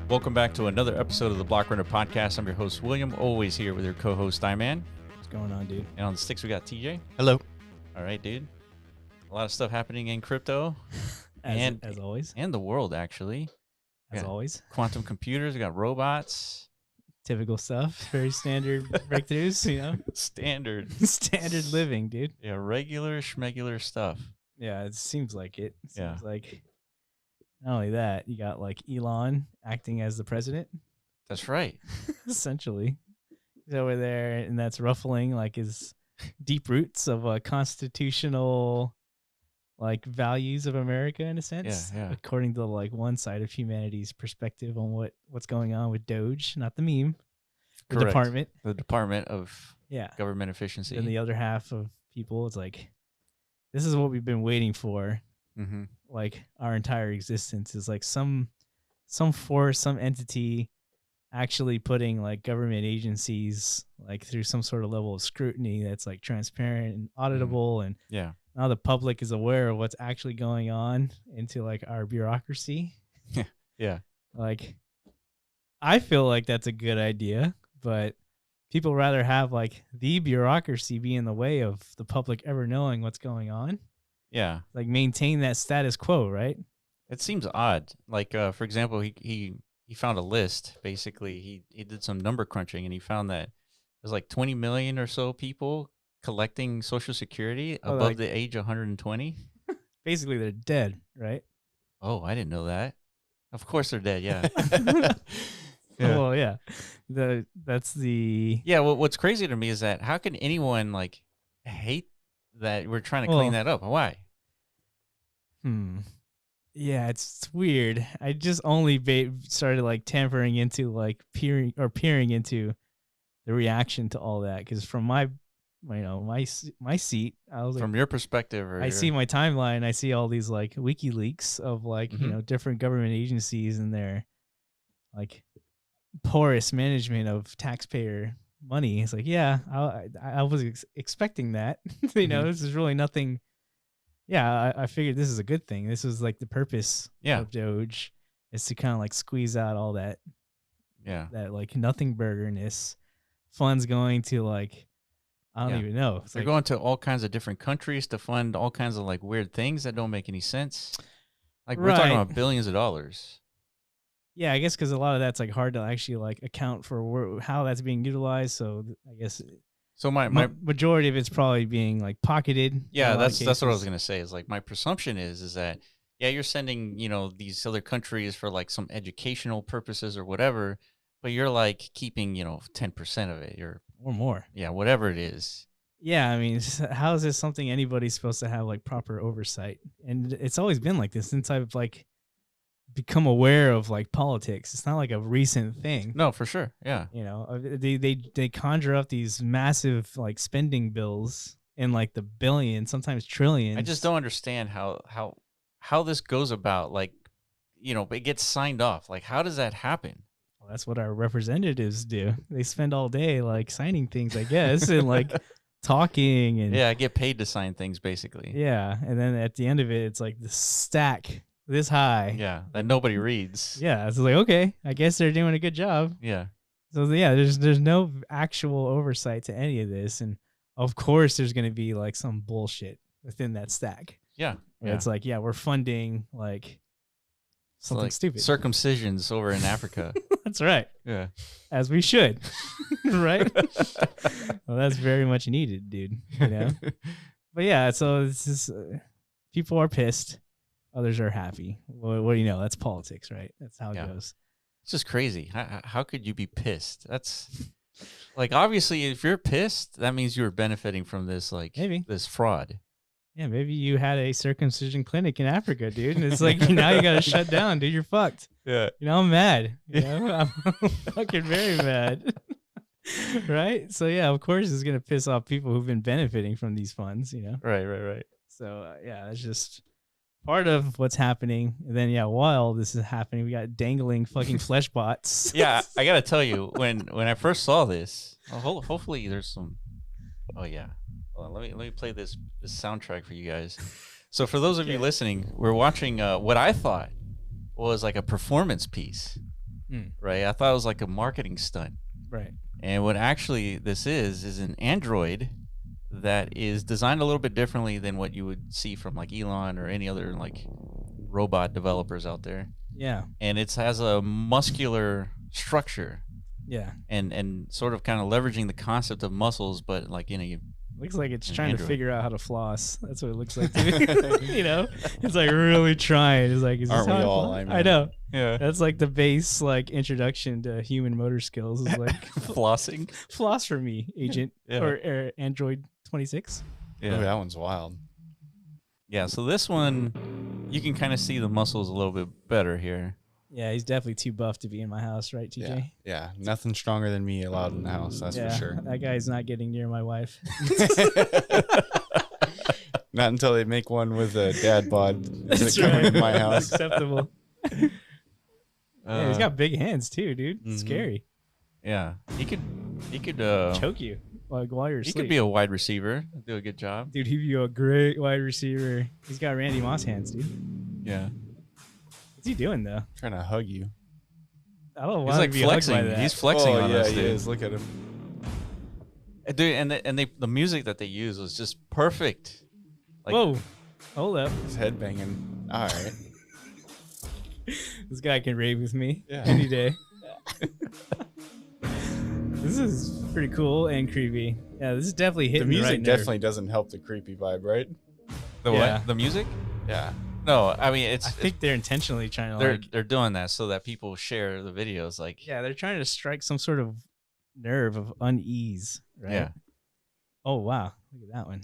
Welcome back to another episode of the Block Runner Podcast. I'm your host, William, always here with your co-host, Iman. What's going on, dude? And on the sticks, we got TJ. Hello. All right, dude. A lot of stuff happening in crypto. As always. And the world, actually. As always. Quantum computers. We got robots. Typical stuff. Very standard breakthroughs, you know? Standard living, dude. Yeah, regular schmegular stuff. Yeah, it seems like it. It Yeah. seems like not only that, you got like Elon acting as the president. That's right. Essentially. He's over there, and that's ruffling like his deep roots of constitutional like values of America in a sense. Yeah. According to like one side of humanity's perspective on what's going on with Doge, not the meme. The Correct. department. The Department of Yeah. Government Efficiency. And the other half of people, it's like, this is what we've been waiting for. Mm-hmm. Like our entire existence is like some force, some entity actually putting like government agencies like through some sort of level of scrutiny that's like transparent and auditable. And Yeah. now the public is aware of what's actually going on into like our bureaucracy. Yeah. Like, I feel like that's a good idea, but people rather have like the bureaucracy be in the way of the public ever knowing what's going on. Yeah. Like maintain that status quo, right? It seems odd. Like, for example, he found a list. Basically, he did some number crunching, and he found that there's like 20 million or so people collecting Social Security above the age of 120. Basically, they're dead, right? Oh, I didn't know that. Of course they're dead. Yeah. Yeah. Well, yeah. That's the Yeah. Well, what's crazy to me is that how can anyone like hate that we're trying to clean that up? Why? Yeah, it's weird. I just only started like tampering into like peering into the reaction to all that, because from my seat, I was like, From your perspective, I see my timeline. I see all these like WikiLeaks of like different government agencies and their like porous management of taxpayer money. It's like, yeah, I was expecting that. This is really nothing. Yeah, I figured this is a good thing. This was like the purpose of Doge, is to kind of like squeeze out all that, that like nothing burgerness. Funds going to like, I don't even know. They're going to all kinds of different countries to fund all kinds of like weird things that don't make any sense. Like we're talking about billions of dollars. Yeah, I guess because a lot of that's like hard to actually like account for how that's being utilized. So I guess my majority of it's probably being like pocketed. Yeah, that's what I was gonna say. Is like my presumption is that you're sending these other countries for like some educational purposes or whatever, but you're like keeping 10% of it or more. Yeah, whatever it is. Yeah, I mean, how is this something anybody's supposed to have like proper oversight? And it's always been like this since I've like become aware of like politics. It's not like a recent thing. No, for sure. Yeah. They conjure up these massive like spending bills in like the billions, sometimes trillions. I just don't understand how this goes about. Like, it gets signed off. Like, how does that happen? Well, that's what our representatives do. They spend all day like signing things, I guess, and like talking and I get paid to sign things basically. Yeah, and then at the end of it, it's like the stack this high. Yeah, that nobody reads. Yeah, it's like, okay, I guess they're doing a good job. Yeah. So yeah, there's no actual oversight to any of this, and of course there's going to be like some bullshit within that stack. Yeah. It's like, we're funding like something like stupid. Circumcisions over in Africa. That's right. Yeah. As we should. Right? Well, that's very much needed, dude. But yeah, so it's just, people are pissed. Others are happy. What do you know? That's politics, right? That's how it goes. It's just crazy. How could you be pissed? That's like, obviously, if you're pissed, that means you were benefiting from this, like, maybe this fraud. Yeah, maybe you had a circumcision clinic in Africa, dude. And it's like, now you got to shut down, dude. You're fucked. Yeah. I'm mad. I'm fucking very mad. Right? So, yeah, of course it's going to piss off people who've been benefiting from these funds, Right. So, that's just part of what's happening. And then, while this is happening, we got dangling fucking flesh bots. Yeah, I got to tell you, when I first saw this, hopefully there's some... Oh, yeah. Hold on, let me play this soundtrack for you guys. So for those of you listening, we're watching what I thought was like a performance piece right? I thought it was like a marketing stunt. Right. And what actually this is an android that is designed a little bit differently than what you would see from like Elon or any other like robot developers out there. Yeah. And it has a muscular structure. Yeah. And sort of kind of leveraging the concept of muscles, but like in a looks like it's trying Android. to figure out how to floss. That's what it looks like to me. You know, it's like really trying. It's like, is Aren't this we how all? I know. yeah That's like the base like introduction to human motor skills. Is like flossing. floss for me, Agent Yeah. or Android 26. Yeah. Oh, that one's wild. Yeah, so this one you can kind of see the muscles a little bit better here. Yeah, he's definitely too buff to be in my house, right, TJ? Yeah. Nothing stronger than me allowed in the house. That's for sure. That guy's not getting near my wife. Not until they make one with a dad bod. Is That's it coming right. to my house? Acceptable. Yeah, he's got big hands too, dude. Mhm. Scary. Yeah, he could Choke you like while you're he asleep. could be a wide receiver, do a good job. Dude, he'd be a great wide receiver. He's got Randy Moss hands, dude. Yeah, What's he doing though? Trying to hug you. I don't he's want like to be hugged by flexing. that. He's flexing on yeah, us, he dude. is. Look at him. Dude, the music that they use was just perfect. Like, Whoa, hold up. His head banging. All right. This guy can rave with me Yeah. any day. This is pretty cool and creepy. Yeah, this is definitely The hitting music right nerve. definitely doesn't help the creepy vibe, right? the Yeah. what? The music? Yeah. No, I mean I think they're intentionally trying to they're doing that so that people share the videos. Like, yeah, they're trying to strike some sort of nerve of unease, right? yeah, Oh wow, look at that one.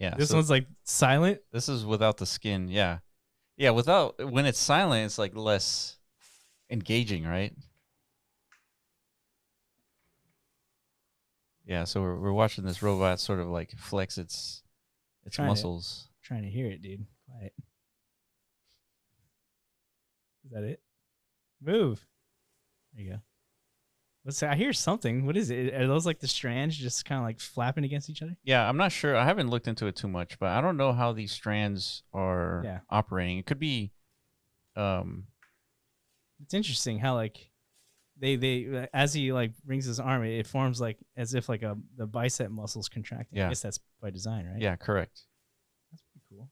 yeah. This so one's like silent. this is without the skin. Yeah, yeah. Without when it's silent, it's like less engaging, right? Yeah. So we're watching this robot sort of like flex its Trying to- muscles. Trying to hear it, dude. Quiet. Is that it? Move. There you go. Let's say I hear something. What is it? Are those like the strands just kind of like flapping against each other? Yeah, I'm not sure. I haven't looked into it too much, but I don't know how these strands are Yeah. operating. It could be, It's interesting how like they as he like brings his arm, it forms like as if like the bicep muscles contracting. Yeah. I guess that's by design, right? yeah, correct. That's pretty cool.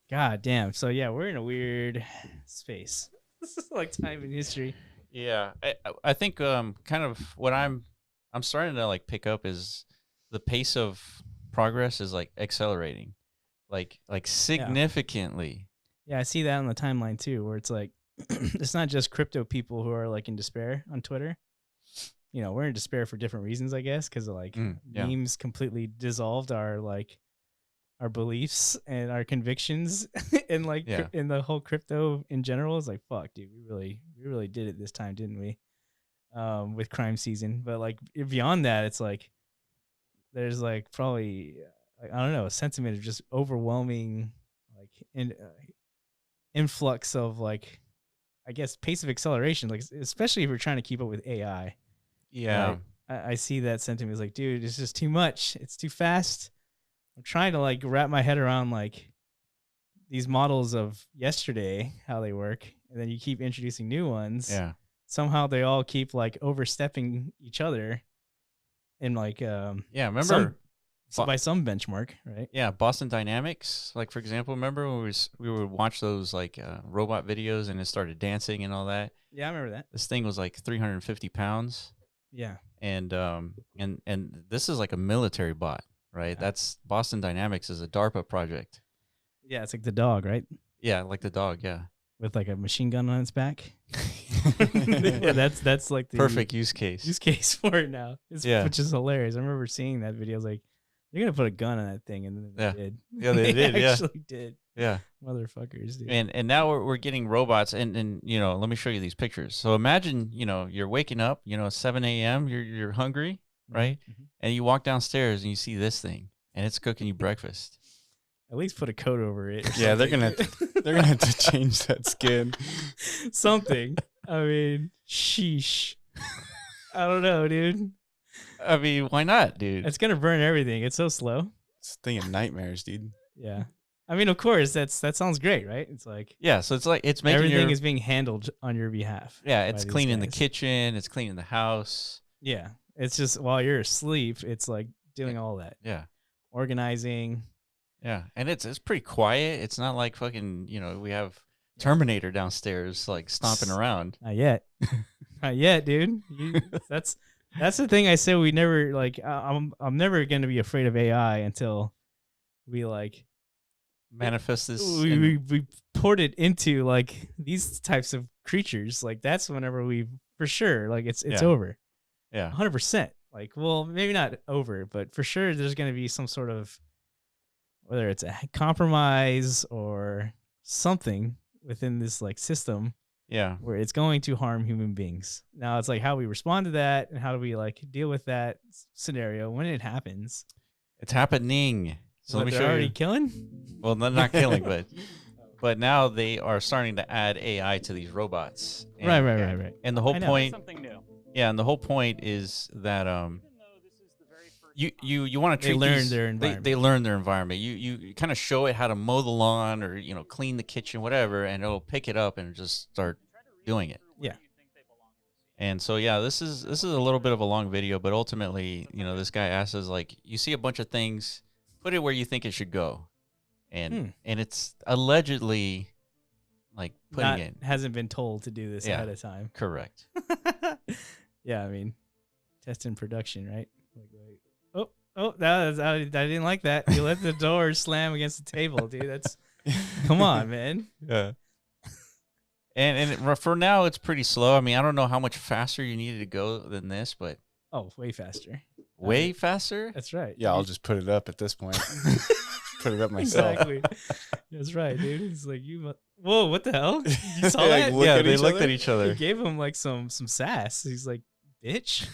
God damn. So yeah, we're in a weird space. This is like time in history. Yeah, I think kind of what I'm starting to like pick up is the pace of progress is like accelerating, like significantly. Yeah, I see that on the timeline too, where it's like it's not just crypto people who are like in despair on Twitter. You know, we're in despair for different reasons, I guess, because like yeah. memes completely dissolved our like our beliefs and our convictions and like Yeah. in the whole crypto in general. It's like fuck, dude, we really did it this time, didn't we? With crime season, but like beyond that, it's like there's like probably like, I don't know, a sentiment of just overwhelming like influx of like I guess pace of acceleration, like especially if we're trying to keep up with AI. Yeah, Like, I see that sentiment as like, dude, it's just too much. It's too fast. I'm trying to like wrap my head around like these models of yesterday, how they work, and then you keep introducing new ones. yeah, Somehow they all keep like overstepping each other in like yeah. Remember? by some benchmark, right? Yeah, Boston Dynamics. Like for example, remember when we would watch those like robot videos and it started dancing and all that. Yeah, I remember that. This thing was like 350 pounds, Yeah. and this is like a military bot, right? Yeah. That's Boston Dynamics is a DARPA project. Yeah, it's like the dog, right? Yeah, like the dog. Yeah, With like a machine gun on its back. Yeah, that's like the perfect use case. use case for it now. Yeah. Which is hilarious. I remember seeing that video. I was like, they're gonna put a gun on that thing, and then Yeah. they did. Yeah, they did, yeah. actually did. Yeah. Motherfuckers, dude. And now we're getting robots and you know, let me show you these pictures. So imagine, you know, you're waking up, you know, 7 a.m., you're hungry, right? Mhm. And you walk downstairs and you see this thing and it's cooking you breakfast. At least put a coat over it. or Yeah, they're something. gonna have to change that skin. something. I mean, sheesh. I don't know, dude. I mean, why not, dude? It's gonna burn everything. It's so slow. It's a thing of nightmares, dude. Yeah. I mean, of course, that sounds great, right? It's like Yeah, so it's like it's making everything is being handled on your behalf. yeah, by it's these cleaning the guys. kitchen, it's cleaning the house. Yeah, it's just while you're asleep, it's like doing all that, Yeah. organizing. Yeah, and it's pretty quiet. It's not like fucking, we have Terminator downstairs like stomping around. Not yet, not yet, dude. That's the thing. I said we never like. I'm never gonna be afraid of AI until we like Manifest this. we poured it into like these types of creatures. Like that's whenever we for sure like it's Yeah. over. Yeah. 100%. Like, well, maybe not over, but for sure there's going to be some sort of, whether it's a compromise or something within this like system Yeah. where it's going to harm human beings. Now it's like how we respond to that and how do we like deal with that scenario when it happens. It's happening. So What, let me they're show already you. killing? Well, not killing, but now they are starting to add AI to these robots. And, Right. And the whole I know. point, Something new. yeah, and the whole point is that you want to They treat learn these, their environment. They learn their environment. You kind of show it how to mow the lawn or clean the kitchen, whatever, and it'll pick it up and just start doing it. Yeah. And so yeah, this is a little bit of a long video, but ultimately, this guy asks us like, you see a bunch of things, put it where you think it should go, and it's allegedly like putting it hasn't been told to do this Yeah. ahead of time. correct. Yeah, I mean, test in production, right? Like, oh, I didn't like that. You let the door slam against the table, dude. That's come on, man. Yeah. And for now, it's pretty slow. I mean, I don't know how much faster you needed to go than this, but Oh, way faster. way faster. That's right. Yeah, I'll just put it up at this point. Put it up myself. Exactly. That's right, dude. It's like whoa, what the hell? You saw Like, that? look Yeah, at they each looked other? at each He other. gave him like some sass. He's like, bitch.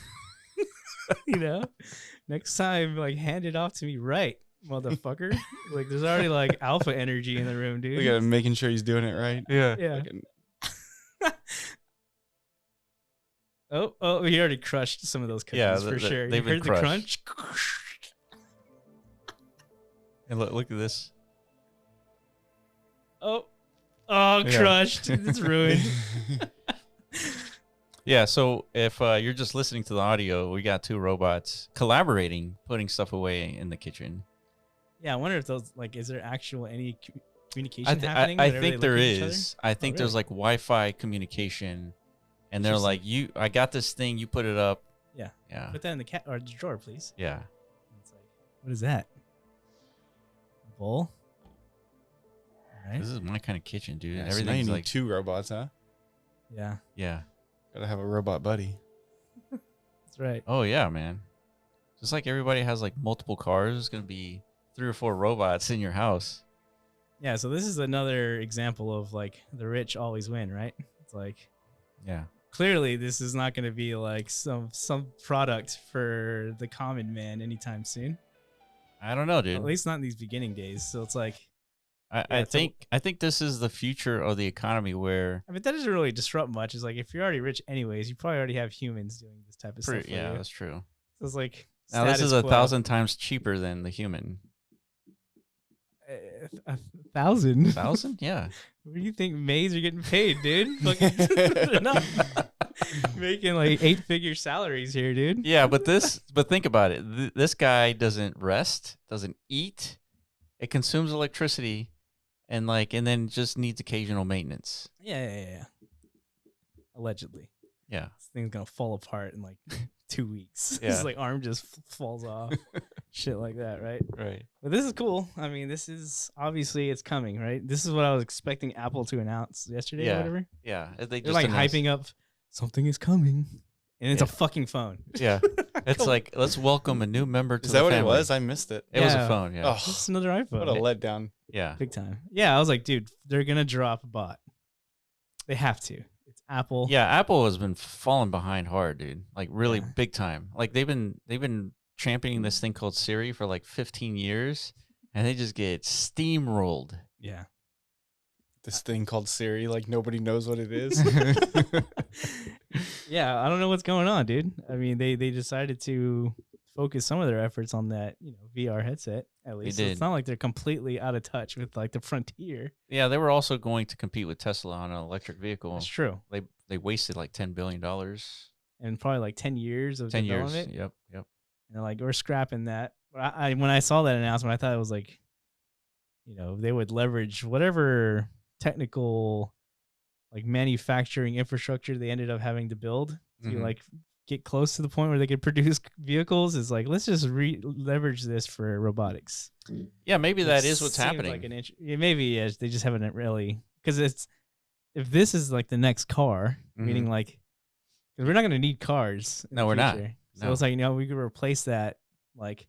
Next time, like, hand it off to me right, motherfucker. Like, there's already like alpha energy in the room, dude. Look at him making sure he's doing it right. Yeah. Yeah. Fucking- Oh, he already crushed some of those cookies Yeah, for sure. they've You been heard the crunch? And look at this. Oh, Yeah. crushed. It's ruined. Yeah, so if you're just listening to the audio, we got two robots collaborating, putting stuff away in the kitchen. Yeah, I wonder if those, like, is there actual any communication I happening? I whenever they think there look at each other? is. I think there's really? like Wi-Fi communication, and they're Interesting. like, I got this thing, you put it up. Yeah. Yeah. Put that in the cat or the drawer, please. Yeah. It's like, what is that? A bowl? All right. This is my kind of kitchen, dude. Yeah, so now you Everything's need like, 2 robots, huh? Yeah, yeah. Gotta have a robot buddy. that's right. Oh yeah, man. Just like everybody has like multiple cars, there's gonna be 3 or 4 robots in your house. Yeah, so this is another example of like the rich always win, right? It's like Yeah. clearly this is not going to be like some product for the common man anytime soon. I don't know, dude. At least not in these beginning days. So it's like, I it's a- think this is the future of the economy where I mean, that doesn't really disrupt much. It's like if you're already rich anyways, you probably already have humans doing this type of stuff. For yeah, you. that's true. So it's like Now this is status quo. 1,000 times cheaper than the human. 1,000. 1,000? Yeah. What do you think maids are getting paid, dude? Fucking- they're not making like 8-figure salaries here, dude. Yeah, but think about it. This guy doesn't rest, doesn't eat. It consumes electricity and then just needs occasional maintenance. Yeah. Allegedly. Yeah. This thing's gonna fall apart in like 2 weeks. Yeah. His like arm just falls off. Shit like that, right? Right. But this is cool. I mean, this is obviously it's coming, right? This is what I was expecting Apple to announce yesterday Yeah. or whatever. Yeah. They They're just like announced- hyping up something is coming. And it's Yeah. a fucking phone. Yeah. It's like, let's welcome a new member to Is the that what family. it was? I missed it. It was a Yeah. phone, yeah. Oh, It's another iPhone. what a letdown. Yeah. Big time. Yeah, I was like, dude, they're gonna drop a bot. They have to. It's Apple. Yeah, Apple has been falling behind hard, dude. Like really Yeah. big time. Like they've been championing this thing called Siri for like 15 years and they just get steamrolled. Yeah. This thing called Siri, like nobody knows what it is. Yeah, I don't know what's going on, dude. I mean, they decided to focus some of their efforts on that, VR headset. At least did. it's not like they're completely out of touch with like the frontier. Yeah, they were also going to compete with Tesla on an electric vehicle. That's true. They wasted like $10 billion. And probably like 10 years of 10 years. development. Yep. And they're like, we're scrapping that. But I when I saw that announcement, I thought it was like, you know, they would leverage whatever technical like manufacturing infrastructure they ended up having to build to like get close to the point where they could produce vehicles. Is like, let's just leverage this for robotics. Yeah, maybe that is what's happening. Like maybe they just haven't really, because it's, if this is like the next car, meaning like, because we're not going to need cars. No, we're not. So it's like, you know, we could replace that, like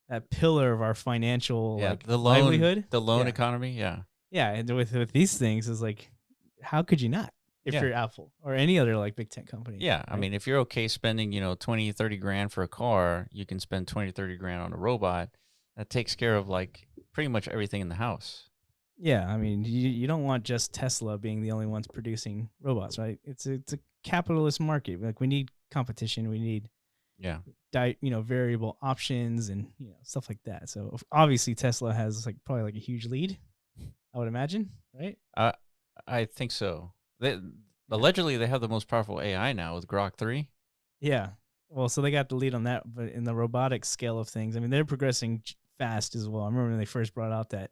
that pillar of our financial like the loan, livelihood, the loan economy. Yeah. And with these things is like, how could you not if you're Apple or any other like big tech company? Yeah. Right? I mean, if you're okay spending, you know, 20, 30 grand for a car, you can spend 20, 30 grand on a robot that takes care of like pretty much everything in the house. Yeah. I mean, you don't want just Tesla being the only ones producing robots, right? It's a capitalist market. Like we need competition. We need variable options and, you know, stuff like that. So obviously Tesla has like probably like a huge lead, I would imagine, right? I think so. Allegedly, they have the most powerful AI now with Grok 3. Yeah. Well, so they got the lead on that, but in the robotics scale of things, I mean, they're progressing fast as well. I remember when they first brought out that,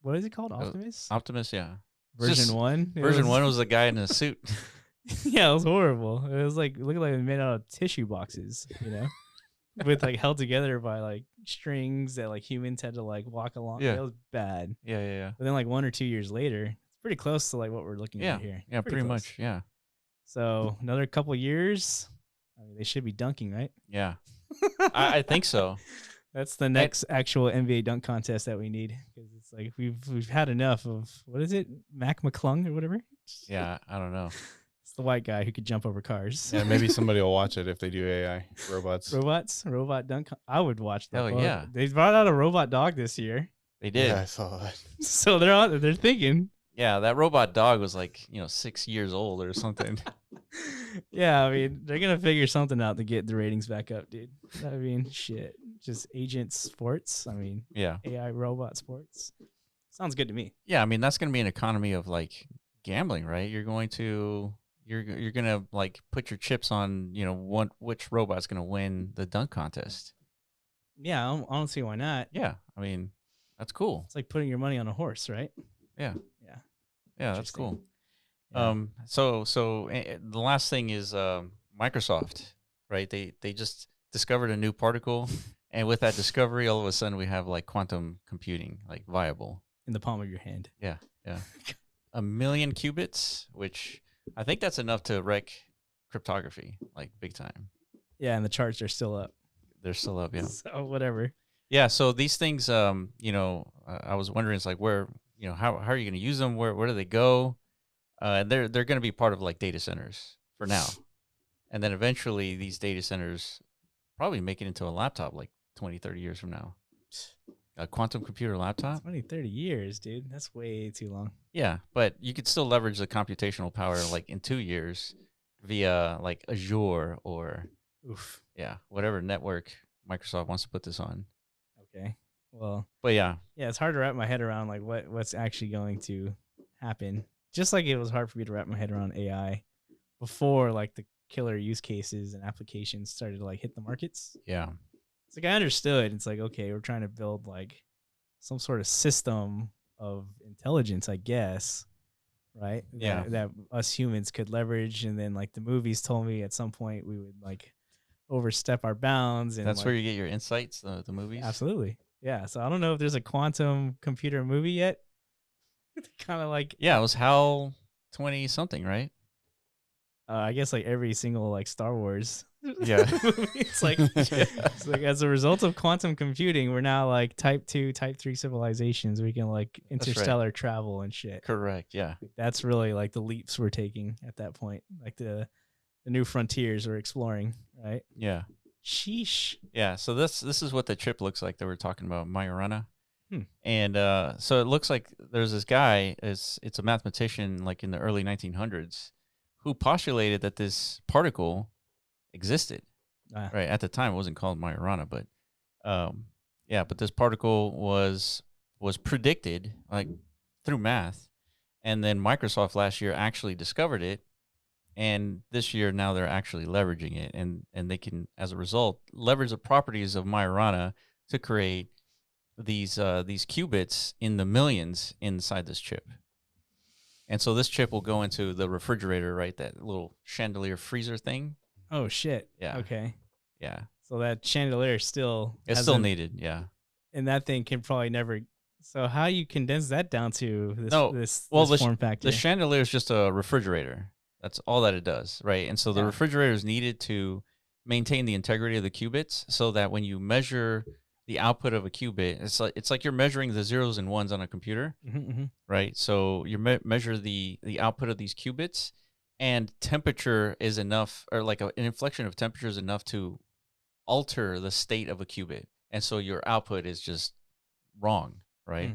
what is it called? Optimus? Optimus, yeah. Version 1? Version 1 was a guy in a suit. Yeah, it was horrible. It was like, looked like it was made out of tissue boxes, you know? With like held together by like strings that like humans had to like walk along. Yeah. It was bad. Yeah. But then like 1 or 2 years later, it's pretty close to like what we're looking at here. Yeah, pretty close. much. Yeah. So another couple years, I mean, they should be dunking, right? Yeah. I think so. That's the next actual NBA dunk contest that we need, because it's like we've had enough of, what is it, Mac McClung or whatever? Yeah, I don't know. It's the white guy who could jump over cars. Yeah, maybe somebody will watch it if they do AI robots. Robot dunk. I would watch that. Hell yeah! They brought out a robot dog this year. They did. Yeah, I saw that. So they're thinking. Yeah, that robot dog was like 6 years old or something. Yeah, I mean, they're gonna figure something out to get the ratings back up, dude. I mean, shit, just agent sports. I mean, yeah, AI robot sports. Sounds good to me. Yeah, I mean that's gonna be an economy of like gambling, right? You're gonna like put your chips on which robot's gonna win the dunk contest. Yeah, I don't see why not. Yeah, I mean that's cool. It's like putting your money on a horse, right? Yeah, that's cool. Yeah. So the last thing is Microsoft, right? They just discovered a new particle, and with that discovery, all of a sudden we have like quantum computing, like viable in the palm of your hand. Yeah. 1 million qubits, which I think that's enough to wreck cryptography, like big time. Yeah, and the charts are still up. They're still up, yeah. So whatever. Yeah, so these things, I was wondering, it's like where, how are you going to use them? Where do they go? And they're going to be part of like data centers for now, and then eventually these data centers probably make it into a laptop like 20, 30 years from now. A quantum computer laptop? 20, 30 years, dude. That's way too long. Yeah, but you could still leverage the computational power like in 2 years via like Azure or whatever network Microsoft wants to put this on. Okay. Well, but yeah, it's hard to wrap my head around like what's actually going to happen. Just like it was hard for me to wrap my head around AI before like the killer use cases and applications started to like hit the markets. Yeah. It's like I understood. It's like, okay, we're trying to build like some sort of system of intelligence, I guess, right? Yeah. That us humans could leverage. And then like the movies told me at some point we would like overstep our bounds. And that's like, where you get your insights, the movies? Absolutely. Yeah. So I don't know if there's a quantum computer movie yet. Kind of like. Yeah, it was HAL 20 something, right? I guess like every single like Star Wars. Yeah. it's like as a result of quantum computing, we're now like type 2, type 3 civilizations. We can like interstellar travel and shit. Correct. Yeah. That's really like the leaps we're taking at that point. Like the new frontiers we're exploring, right? Yeah. Sheesh. Yeah. So this is what the chip looks like that we're talking about, Majorana. And so it looks like there's this guy, it's a mathematician like in the early 1900s who postulated that this particle existed. Right. At the time, it wasn't called Majorana, but Yeah, but this particle was predicted like through math, and then Microsoft last year actually discovered it, and this year now they're actually leveraging it, and they can, as a result, leverage the properties of Majorana to create these qubits in the millions inside this chip. And so this chip will go into the refrigerator, right? That little chandelier freezer thing. Oh shit. Yeah. Okay. Yeah. So that chandelier still It's still needed. Yeah. And that thing can probably never. So how you condense that down to this this the form factor? The chandelier is just a refrigerator. That's all that it does, right? And so the refrigerator is needed to maintain the integrity of the qubits, so that when you measure the output of a qubit, it's like you're measuring the zeros and ones on a computer, right? So you measure the output of these qubits, and temperature is enough, or like an inflection of temperature is enough to alter the state of a qubit, and so your output is just wrong, right?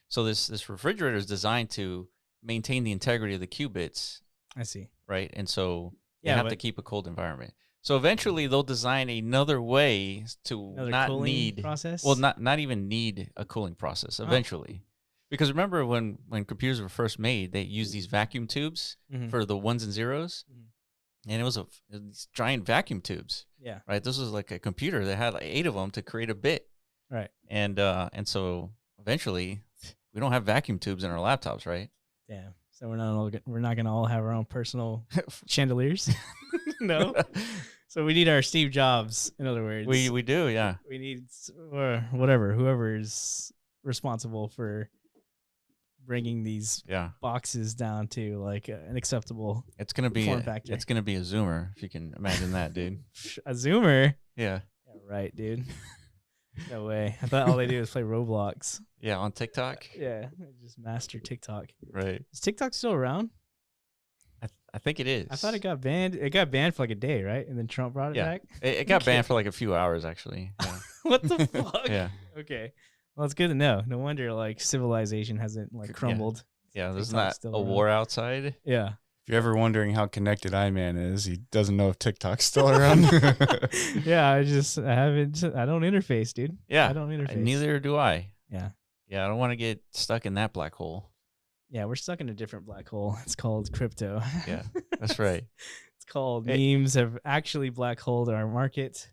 So this refrigerator is designed to maintain the integrity of the qubits. I see. Right, and so you have to keep a cold environment. So eventually they'll design another way to not need process. Well, not even need a cooling process eventually. Because remember when computers were first made, they used these vacuum tubes for the ones and zeros. And it was these giant vacuum tubes. Yeah. Right. This was like a computer that had like 8 of them to create a bit. Right. And so eventually we don't have vacuum tubes in our laptops, right? Damn. So we're not gonna all have our own personal chandeliers. No. So we need our Steve Jobs. In other words, we do. Yeah. We need or whatever, whoever is responsible for bringing these boxes down to like an acceptable. It's gonna be form factor. It's gonna be a Zoomer, if you can imagine that, dude. A Zoomer. Yeah. Right, dude. No way. I thought all they do is play Roblox. Yeah, on TikTok. Yeah, just master TikTok. Right. Is TikTok still around? I think it is. I thought it got banned. It got banned for like a day, right? And then Trump brought it back. It got banned for like a few hours, actually. Yeah. What the fuck? Yeah. Okay. Well, it's good to know. No wonder like civilization hasn't like crumbled. Yeah, there's not a war outside. Yeah. If you're ever wondering how connected Iman is, he doesn't know if TikTok's still around. Yeah, I don't interface, dude. Yeah. I don't interface. Neither do I. Yeah. Yeah, I don't want to get stuck in that black hole. Yeah, we're stuck in a different black hole. It's called crypto. Yeah, that's right. It's called memes have actually black holed our market.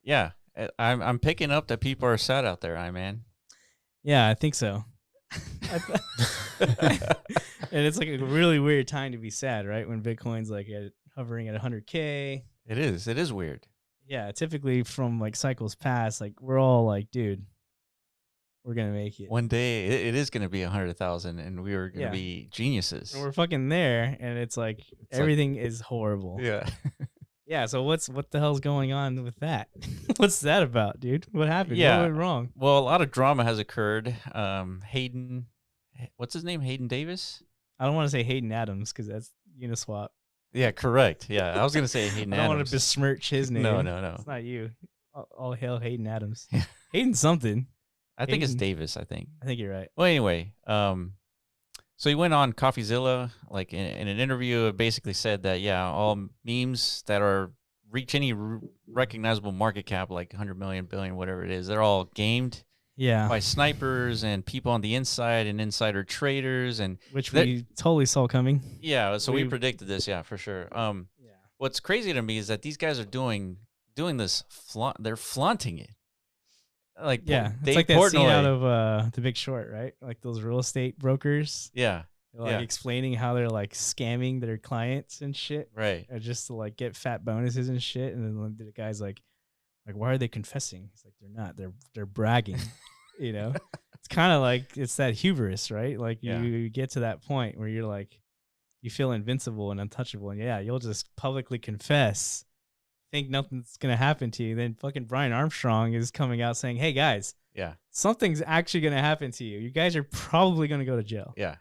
Yeah, I'm picking up that people are sad out there, Iman. Yeah, I think so. And it's like a really weird time to be sad, right? When Bitcoin's like hovering at 100K. It is weird. Yeah, typically from like cycles past, like we're all like, dude, we're gonna make it. One day it is gonna be 100,000, and we are gonna be geniuses. And we're fucking there, and it's like everything is horrible. Yeah. Yeah. So what the hell's going on with that? What's that about, dude? What happened? Yeah. What went wrong? Well, a lot of drama has occurred. Hayden, what's his name? Hayden Davis. I don't want to say Hayden Adams because that's Uniswap. Yeah, correct. Yeah, I was gonna say Hayden. I don't Adams. want to besmirch his name. No. It's not you. All hail Hayden Adams. Hayden something. I think it's Davis. I think you're right. Well, anyway, so he went on CoffeeZilla, like in an interview. It basically said that all memes that reach any recognizable market cap, like 100 million, billion, whatever it is, they're all gamed. Yeah. By snipers and people on the inside and insider traders, and which we totally saw coming. Yeah, so we predicted this, for sure. What's crazy to me is that these guys are doing this they're flaunting it. Like it's like that scene out of The Big Short, right? Like those real estate brokers. Yeah. Like explaining how they're like scamming their clients and shit. Right. Just to like get fat bonuses and shit. And then the guy's like, why are they confessing? He's like, they're not. They're bragging. You know, it's kind of like it's that hubris, right? Like you get to that point where you're like, you feel invincible and untouchable, and you'll just publicly confess, think nothing's gonna happen to you. Then fucking Brian Armstrong is coming out saying, "Hey guys, something's actually gonna happen to you. You guys are probably gonna go to jail. Yeah.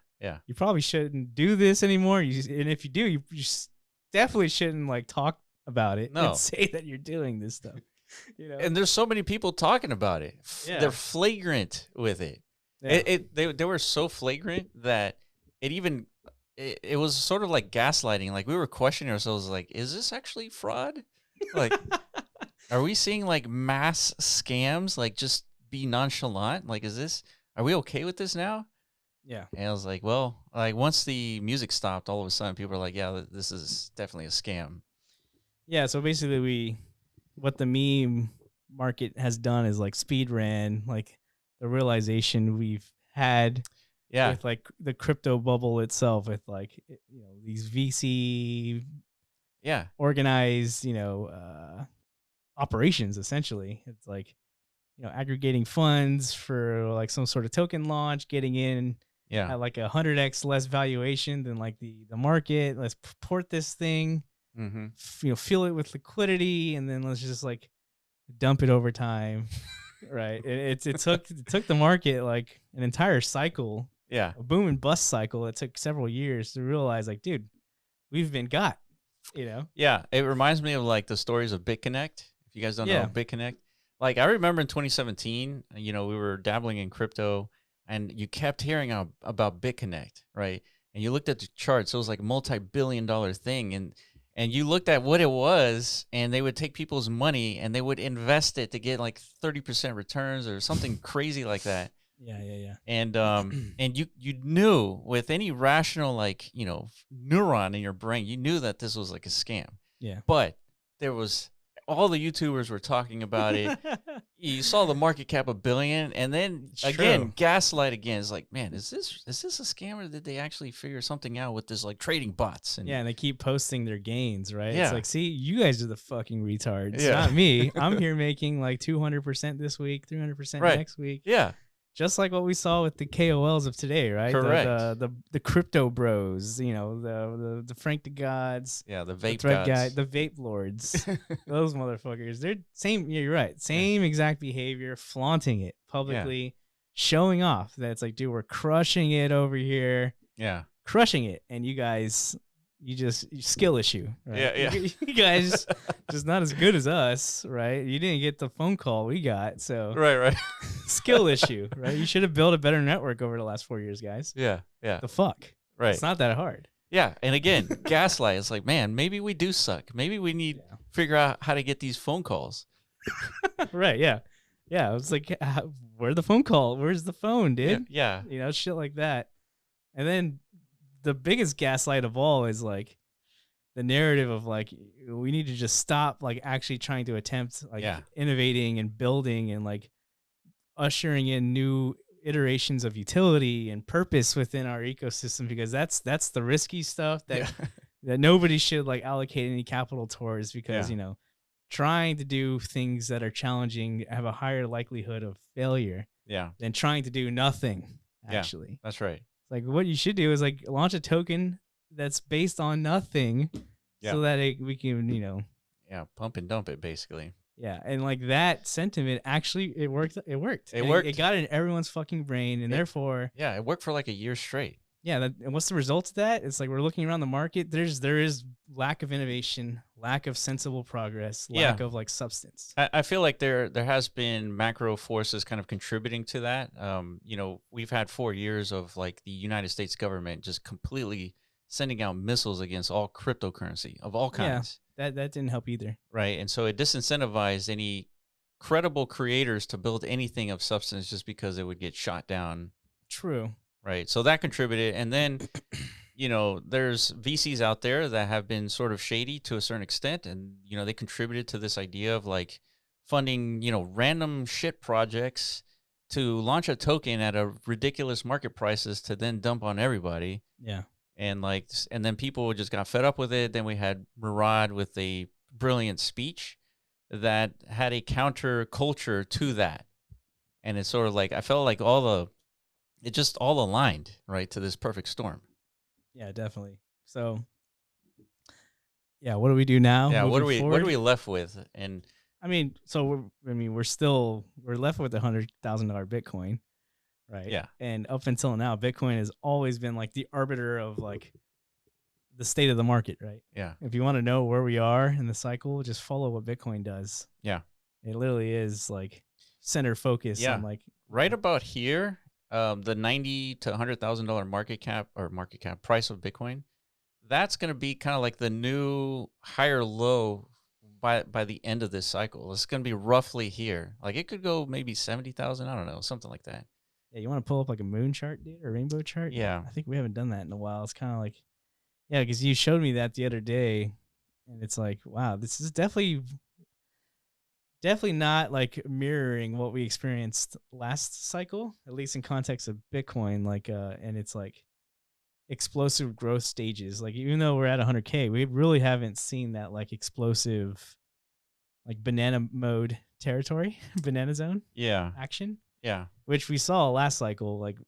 You probably shouldn't do this anymore. And if you do, you definitely shouldn't like talk about it and say that you're doing this stuff." You know? And there's so many people talking about it. They're flagrant with it. Yeah. They were so flagrant that it was sort of like gaslighting. Like we were questioning ourselves, like, is this actually fraud? Like, are we seeing like mass scams, like just be nonchalant? Like, are we okay with this now? Yeah. And I was like, well, like once the music stopped, all of a sudden people were like, yeah, this is definitely a scam. Yeah. So basically, what the meme market has done is like speed ran like the realization we've had Yeah. with like the crypto bubble itself, with like these VC organized operations. Essentially, it's like aggregating funds for like some sort of token launch, getting in at like 100x less valuation than like the market. Let's port this thing, fill it with liquidity, and then let's just like dump it over time. Right. It took the market like an entire cycle. Yeah. A boom and bust cycle. It took several years to realize, like, dude, we've been got, Yeah. It reminds me of like the stories of BitConnect. If you guys don't know BitConnect, like I remember in 2017, we were dabbling in crypto and you kept hearing about BitConnect, right? And you looked at the charts. It was like a multi-billion-dollar thing. And you looked at what it was, and they would take people's money and they would invest it to get like 30% returns or something crazy like that. Yeah. And and you knew with any rational like neuron in your brain, you knew that this was like a scam. Yeah. But there was all the YouTubers were talking about it. You saw the market cap $1 billion, and then again gaslight again. It's like, man, is this a scam, or did they actually figure something out with this like trading bots? And they keep posting their gains, right? Yeah. It's like, see, you guys are the fucking retards, not me. I'm here making like 200% this week, 300% next week. Yeah. Just like what we saw with the KOLs of today, right? Correct. The crypto bros, the Frank the Gods, the vape thread gods, guy, the vape lords, those motherfuckers. They're same. Yeah, you're right. Same exact behavior, flaunting it publicly, showing off that it's like, dude, we're crushing it over here. Yeah, crushing it, and you guys. Skill issue, right? Yeah. You guys just not as good as us, right? You didn't get the phone call we got, so right. Skill issue, right? You should have built a better network over the last 4 years, guys. Yeah. The fuck, right? It's not that hard. Yeah, and again, gaslight. It's like, man, maybe we do suck. Maybe we need to figure out how to get these phone calls. Right? Yeah. It's like, where's the phone call? Where's the phone, dude? Yeah. Shit like that, and then. The biggest gaslight of all is like the narrative of like, we need to just stop like actually trying to attempt like innovating and building and like ushering in new iterations of utility and purpose within our ecosystem, because that's the risky stuff that nobody should like allocate any capital towards, because trying to do things that are challenging have a higher likelihood of failure than trying to do nothing. Actually, that's right. Like, what you should do is like launch a token that's based on nothing, so that we can pump and dump it basically. Yeah, and like that sentiment actually it worked. It worked. It got in everyone's fucking brain, and therefore it worked for like a year straight. Yeah, and what's the result of that? It's like we're looking around the market. There is lack of innovation, lack of sensible progress, lack of like substance. I feel like there has been macro forces kind of contributing to that. We've had 4 years of like the United States government just completely sending out missiles against all cryptocurrency of all kinds. Yeah, that didn't help either. Right, and so it disincentivized any credible creators to build anything of substance just because it would get shot down. True. Right. So that contributed. And then, there's VCs out there that have been sort of shady to a certain extent. And, they contributed to this idea of like funding, random shit projects to launch a token at a ridiculous market prices to then dump on everybody. Yeah. And then people just got fed up with it. Then we had Murad with a brilliant speech that had a counter culture to that. And it's sort of like, I felt like it just all aligned, right, to this perfect storm. Yeah, definitely. So, what do we do now? Yeah, what are we left with? And I mean, we're left with $100,000 Bitcoin, right? Yeah. And up until now, Bitcoin has always been like the arbiter of like the state of the market, right? Yeah. If you want to know where we are in the cycle, just follow what Bitcoin does. Yeah. It literally is like center focus on like right about here. The $90,000 to $100,000 market cap price of Bitcoin, that's going to be kind of like the new higher low by the end of this cycle. It's going to be roughly here. Like it could go maybe 70,000. I don't know, something like that. Yeah, you want to pull up like a moon chart, dude, or rainbow chart? Yeah. I think we haven't done that in a while. It's kind of like, yeah, because you showed me that the other day, and it's like, wow, this is definitely not like mirroring what we experienced last cycle, at least in context of Bitcoin. Like, and it's like explosive growth stages. Like, even though we're at 100K, we really haven't seen that like explosive, like banana mode territory, banana zone Yeah. action. Yeah. Which we saw last cycle, like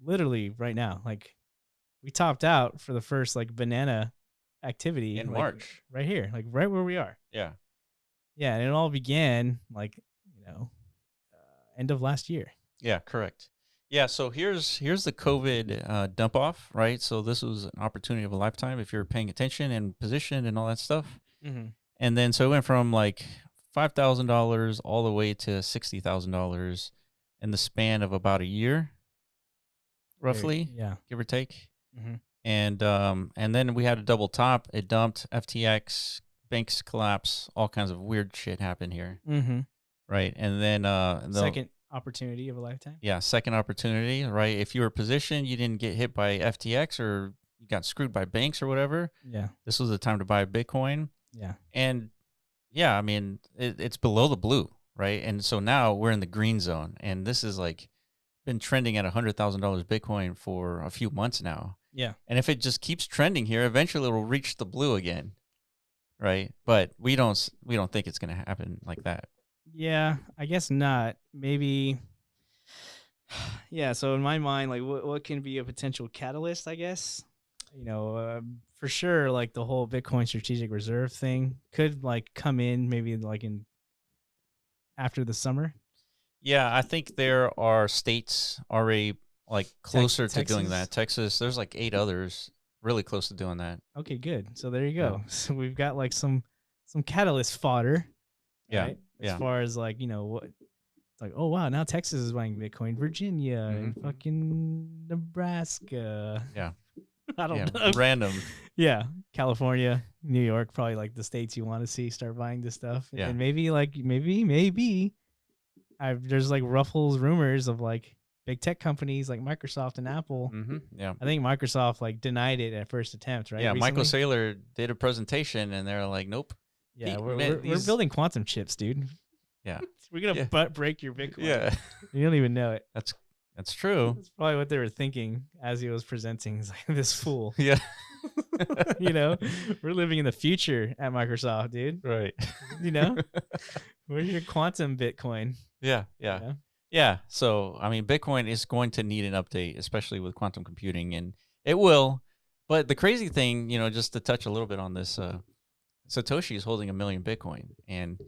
literally right now. Like we topped out for the first like banana activity In like, March. right here, like right where we are. Yeah. Yeah, and it all began like, end of last year. Yeah, correct. Yeah, so here's the COVID dump off, right? So this was an opportunity of a lifetime if you're paying attention and position and all that stuff. Mm-hmm. And then so it went from like $5,000 all the way to $60,000 in the span of about a year, roughly, Yeah. give or take. Mm-hmm. And then we had a double top. It dumped, FTX, banks collapse, all kinds of weird shit happened here, Mm-hmm. right? And then Second opportunity of a lifetime. yeah, second opportunity, right? If you were positioned, you didn't get hit by FTX or you got screwed by banks or whatever. Yeah. This was the time to buy Bitcoin. Yeah. And yeah, I mean, it's below the blue, right? And so now we're in the green zone, and this is like been trending at $100,000 Bitcoin for a few months now. Yeah. And if it just keeps trending here, eventually it'll reach the blue again, right? But we don't think it's going to happen like that. Yeah, I guess not. Maybe. Yeah. So in my mind, like, what can be a potential catalyst? I guess, for sure, like the whole Bitcoin strategic reserve thing could like come in maybe like in after the summer. Yeah, I think there are states already like closer to doing that. Texas, there's like 8 others really close to doing that. Okay, good. So there you go. Yeah. So we've got like some catalyst fodder. Yeah. Right? As far as like, what it's like, oh wow, now Texas is buying Bitcoin, Virginia, and fucking Nebraska. Yeah. I don't know. Random. Yeah. California, New York, probably like the states you want to see start buying this stuff. Yeah. And maybe there's like ruffles rumors of like big tech companies like Microsoft and Apple. Mm-hmm. Yeah. I think Microsoft like denied it at first attempt, right? Yeah. Recently? Michael Saylor did a presentation and they're like, nope. Yeah. We're building quantum chips, dude. Yeah. We're going to butt break your Bitcoin. Yeah. You don't even know it. That's true. That's probably what they were thinking as he was presenting. He's like, this fool. Yeah. We're living in the future at Microsoft, dude. Right. Where's your quantum Bitcoin? Yeah. So, I mean, Bitcoin is going to need an update, especially with quantum computing, and it will. But the crazy thing, just to touch a little bit on this, Satoshi is holding 1 million Bitcoin, and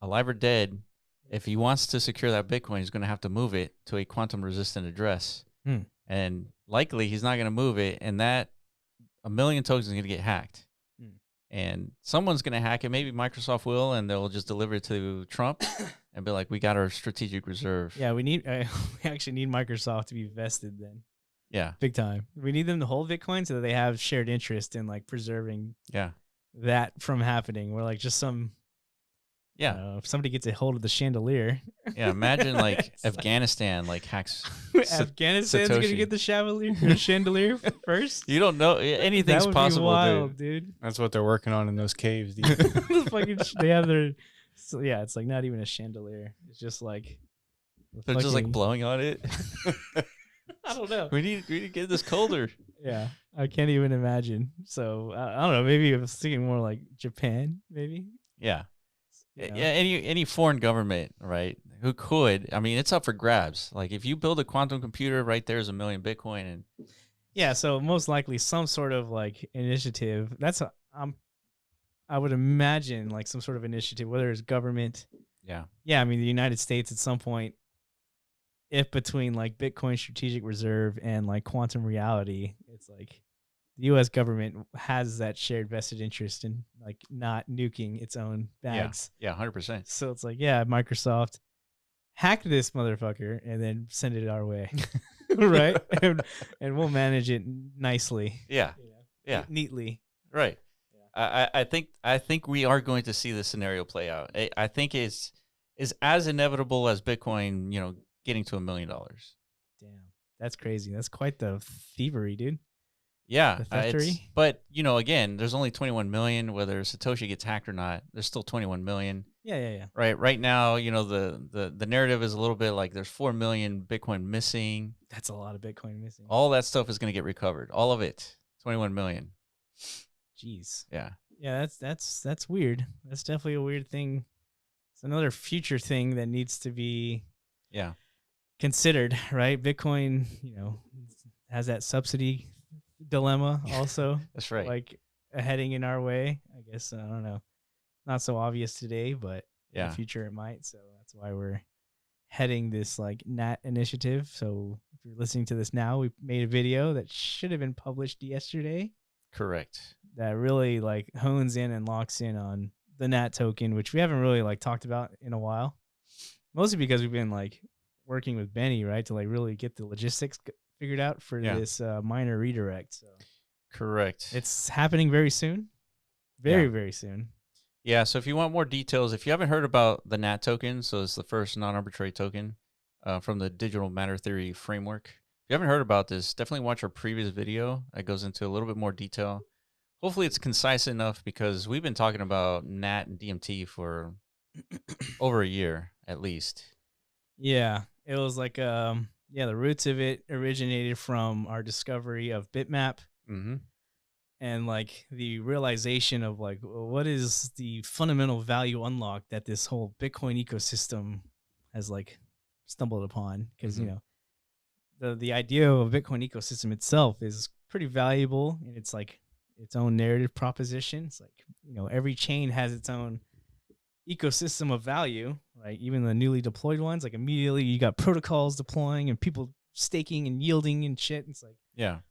alive or dead, if he wants to secure that Bitcoin, he's going to have to move it to a quantum resistant address. And likely he's not going to move it, and that 1 million tokens is going to get hacked. And someone's going to hack it. Maybe Microsoft will, and they'll just deliver it to Trump and be like, we got our strategic reserve. Yeah, we actually need Microsoft to be vested then. Yeah. Big time. We need them to hold Bitcoin so that they have shared interest in like preserving that from happening. We're like just some... if somebody gets a hold of the chandelier. Yeah, imagine like Afghanistan like hacks. Afghanistan's going to get the chandelier first? You don't know. Anything's that would possible, be wild, dude. That's what they're working on in those caves. Dude. They have their... So yeah, it's like not even a chandelier. It's just like... They're just like blowing on it. I don't know. We need to get this colder. Yeah, I can't even imagine. So I don't know. Maybe I was thinking more like Japan, maybe. Yeah. Yeah, any foreign government, right, who could, I mean, it's up for grabs. Like, if you build a quantum computer, right there's 1 million Bitcoin. And yeah, so most likely some sort of, like, initiative. I would imagine, like, some sort of initiative, whether it's government. Yeah. Yeah, I mean, the United States at some point, if between, like, Bitcoin strategic reserve and, like, quantum reality, it's like... The U.S. government has that shared vested interest in like not nuking its own bags. Yeah, 100%. So it's like, Microsoft, hack this motherfucker and then send it our way, right? And we'll manage it nicely. Yeah, yeah, neatly. right. I think we are going to see this scenario play out. I think is as inevitable as Bitcoin, getting to $1 million. Damn, that's crazy. That's quite the thievery, dude. Yeah, The theftery. but again, there's only 21 million. Whether Satoshi gets hacked or not, there's still 21 million. Yeah. Right now, the narrative is a little bit like there's 4 million Bitcoin missing. That's a lot of Bitcoin missing. All that stuff is going to get recovered. All of it. 21 million. Jeez. Yeah. Yeah, that's weird. That's definitely a weird thing. It's another future thing that needs to be considered, right? Bitcoin, has that subsidy dilemma also. That's right. Like heading in our way. I guess I don't know. Not so obvious today, but in the future it might. So that's why we're heading this like NAT initiative. So if you're listening to this now, we made a video that should have been published yesterday. Correct. That really like hones in and locks in on the NAT token, which we haven't really like talked about in a while. Mostly because we've been like working with Benny, right, to like really get the logistics figured out for this miner redirect. So correct. It's happening very soon. Very soon. Yeah, so if you want more details, if you haven't heard about the NAT token, so it's the first non-arbitrary token from the digital matter theory framework. If you haven't heard about this, definitely watch our previous video. That goes into a little bit more detail. Hopefully it's concise enough because we've been talking about NAT and DMT for over a year at least. Yeah, it was like the roots of it originated from our discovery of Bitmap. Mm-hmm. And like the realization of like what is the fundamental value unlock that this whole Bitcoin ecosystem has like stumbled upon, because the idea of a Bitcoin ecosystem itself is pretty valuable, and it's like its own narrative proposition. It's like every chain has its own ecosystem of value, right? Even the newly deployed ones, like immediately you got protocols deploying and people staking and yielding and shit. It's like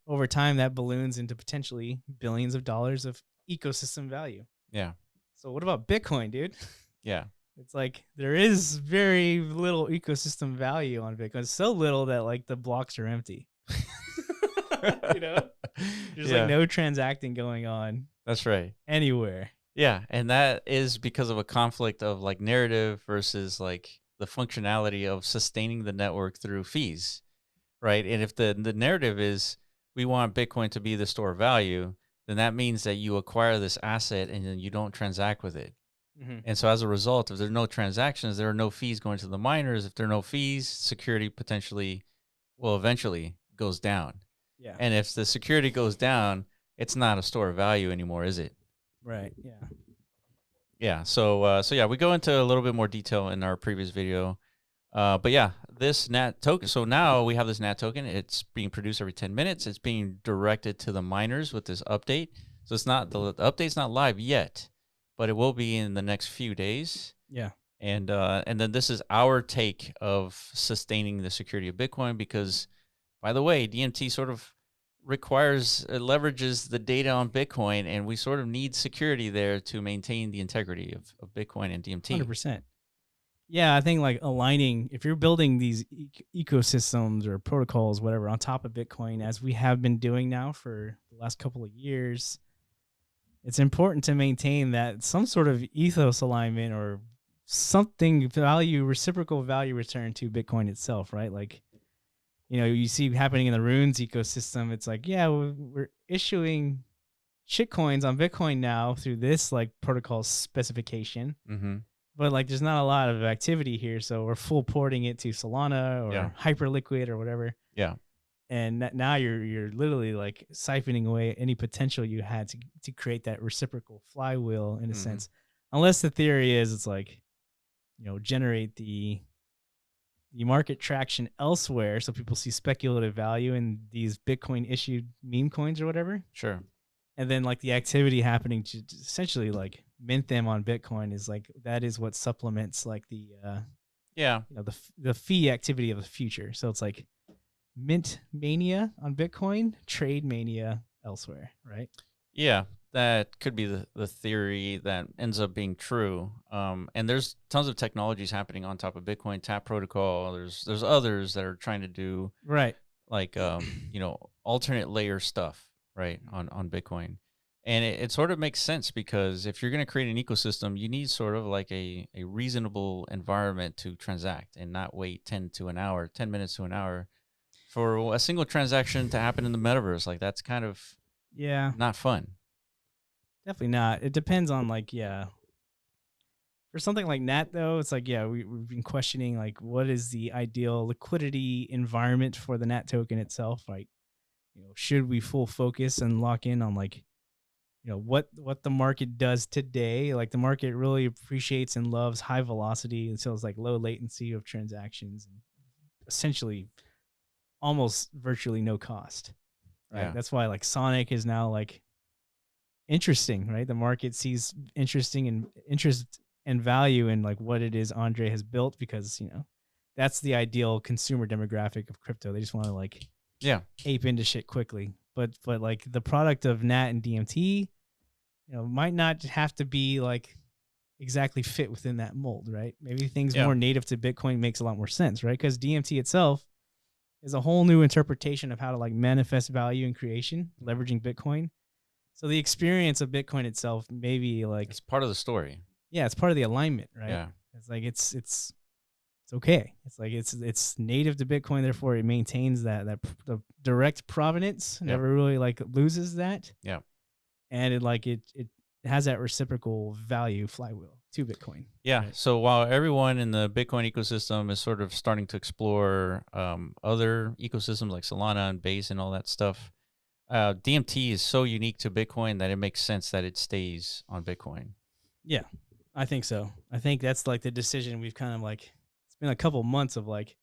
over time that balloons into potentially billions of dollars of ecosystem value. Yeah. So what about Bitcoin, dude? Yeah. It's like there is very little ecosystem value on Bitcoin. So little that like the blocks are empty. There's like no transacting going on. That's right. Anywhere. Yeah, and that is because of a conflict of like narrative versus like the functionality of sustaining the network through fees. Right. And if the narrative is we want Bitcoin to be the store of value, then that means that you acquire this asset and then you don't transact with it. Mm-hmm. And so as a result, if there are no transactions, there are no fees going to the miners. If there are no fees, security eventually goes down. Yeah. And if the security goes down, it's not a store of value anymore, is it? Right. Yeah. Yeah. So we go into a little bit more detail in our previous video. But yeah, this NAT token. So now we have this NAT token. It's being produced every 10 minutes. It's being directed to the miners with this update. So it's not the update's not live yet, but it will be in the next few days. Yeah. And then this is our take of sustaining the security of Bitcoin because, by the way, DMT sort of leverages the data on Bitcoin, and we sort of need security there to maintain the integrity of Bitcoin and DMT. 100%. Yeah, I think like aligning, if you're building these ecosystems or protocols, whatever, on top of Bitcoin, as we have been doing now for the last couple of years, it's important to maintain that some sort of ethos alignment or something reciprocal value return to Bitcoin itself, right? Like, you see happening in the Runes ecosystem. It's like, yeah, we're issuing shitcoins on Bitcoin now through this like protocol specification. Mm-hmm. But like, there's not a lot of activity here, so we're full porting it to Solana or Hyperliquid or whatever. Yeah. And now you're literally like siphoning away any potential you had to create that reciprocal flywheel in a sense. Unless the theory is it's like, generate the market traction elsewhere, so people see speculative value in these Bitcoin issued meme coins or whatever. Sure. And then like the activity happening to essentially like mint them on Bitcoin is like, that is what supplements like the the fee activity of the future. So it's like mint mania on Bitcoin, trade mania elsewhere, right? Yeah, that could be the theory that ends up being true. And there's tons of technologies happening on top of Bitcoin, TAP protocol. There's others that are trying to do right, like alternate layer stuff, right, on Bitcoin. And it sort of makes sense because if you're going to create an ecosystem, you need sort of like a reasonable environment to transact and not wait 10 minutes to an hour for a single transaction to happen in the metaverse. Like that's kind of Yeah, not fun. definitely not. It depends on like, yeah. For something like NAT though, it's like, yeah, we've been questioning like what is the ideal liquidity environment for the NAT token itself? Like, should we full focus and lock in on like, what the market does today? Like the market really appreciates and loves high velocity, and so it's like low latency of transactions and essentially almost virtually no cost. Right. Yeah. That's why like Sonic is now like interesting, right? The market sees interest and value in like what it is Andre has built because, that's the ideal consumer demographic of crypto. They just want to like ape into shit quickly. But like the product of NAT and DMT, might not have to be like exactly fit within that mold, right? Maybe things more native to Bitcoin makes a lot more sense, right? Because DMT itself is a whole new interpretation of how to like manifest value in creation, leveraging Bitcoin. So the experience of Bitcoin itself, maybe like It's part of the story. Yeah, it's part of the alignment, right? Yeah. It's like it's okay. It's like it's native to Bitcoin, therefore it maintains the direct provenance. Never really like loses that. Yeah. And it has that reciprocal value flywheel to Bitcoin. Yeah. Right? So while everyone in the Bitcoin ecosystem is sort of starting to explore other ecosystems like Solana and Base and all that stuff, DMT is so unique to Bitcoin that it makes sense that it stays on Bitcoin. Yeah, I think so. I think that's like the decision we've kind of like, it's been a couple months of like,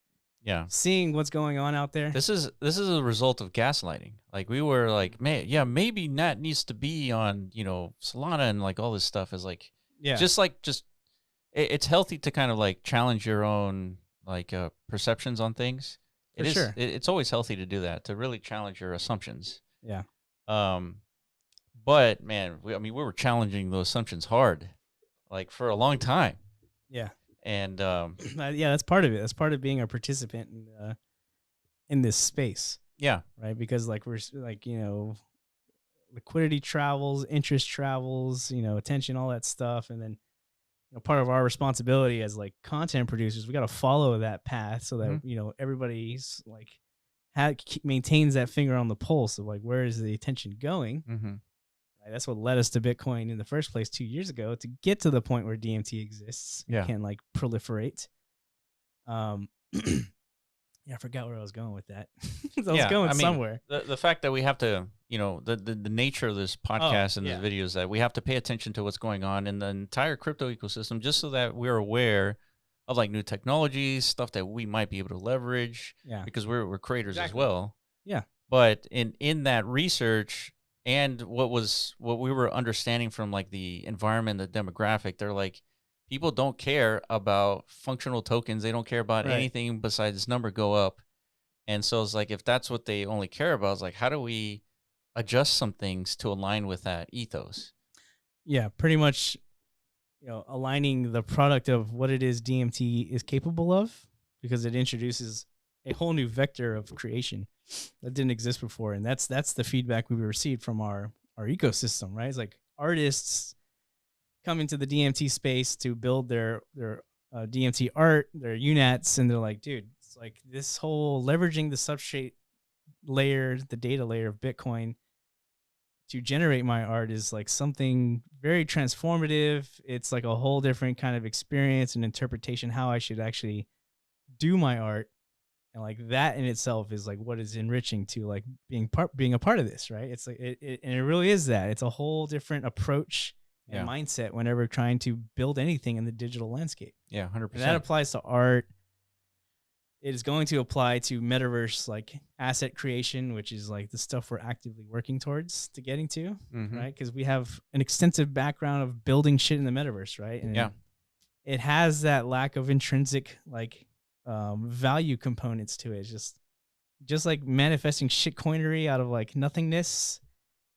seeing what's going on out there. This is a result of gaslighting. Like we were like, man, maybe NAT needs to be on, Solana and like all this stuff is like, it's healthy to kind of like challenge your own like perceptions on things. Sure. It's always healthy to do that, to really challenge your assumptions. Yeah. But man, we were challenging those assumptions hard, like for a long time. Yeah. And that's part of it. That's part of being a participant in this space. Yeah. Right. Because like we're like, liquidity travels, interest travels, attention, all that stuff. And then, part of our responsibility as like content producers, we got to follow that path so that, everybody's like maintains that finger on the pulse of like, where is the attention going? Mm-hmm. Right? That's what led us to Bitcoin in the first place 2 years ago, to get to the point where DMT exists and can like proliferate. I forgot where I was going with that. I was going somewhere. The fact that we have to, the nature of this podcast and the videos, that we have to pay attention to what's going on in the entire crypto ecosystem, just so that we're aware of like new technologies, stuff that we might be able to leverage. Yeah. Because we're creators as well. Yeah. But in that research and what we were understanding from like the environment, the demographic, they're like, people don't care about functional tokens. They don't care about anything besides this number go up. And so it's like, if that's what they only care about, it's like, how do we adjust some things to align with that ethos? Yeah, pretty much, aligning the product of what it is DMT is capable of, because it introduces a whole new vector of creation that didn't exist before. And that's the feedback we received from our ecosystem, right? It's like artists come into the DMT space to build their DMT art, their UNATs, and they're like, dude, it's like this whole leveraging the substrate layer, the data layer of Bitcoin to generate my art is like something very transformative. It's like a whole different kind of experience and interpretation, how I should actually do my art. And like that in itself is like what is enriching to like being a part of this, right? It's like and it really is that. It's a whole different approach and mindset whenever trying to build anything in the digital landscape. Yeah, 100%. And that applies to art. It is going to apply to metaverse, like asset creation, which is like the stuff we're actively working towards to getting to, right? Because we have an extensive background of building shit in the metaverse, right? And it has that lack of intrinsic like value components to it. It's just like manifesting shitcoinery out of like nothingness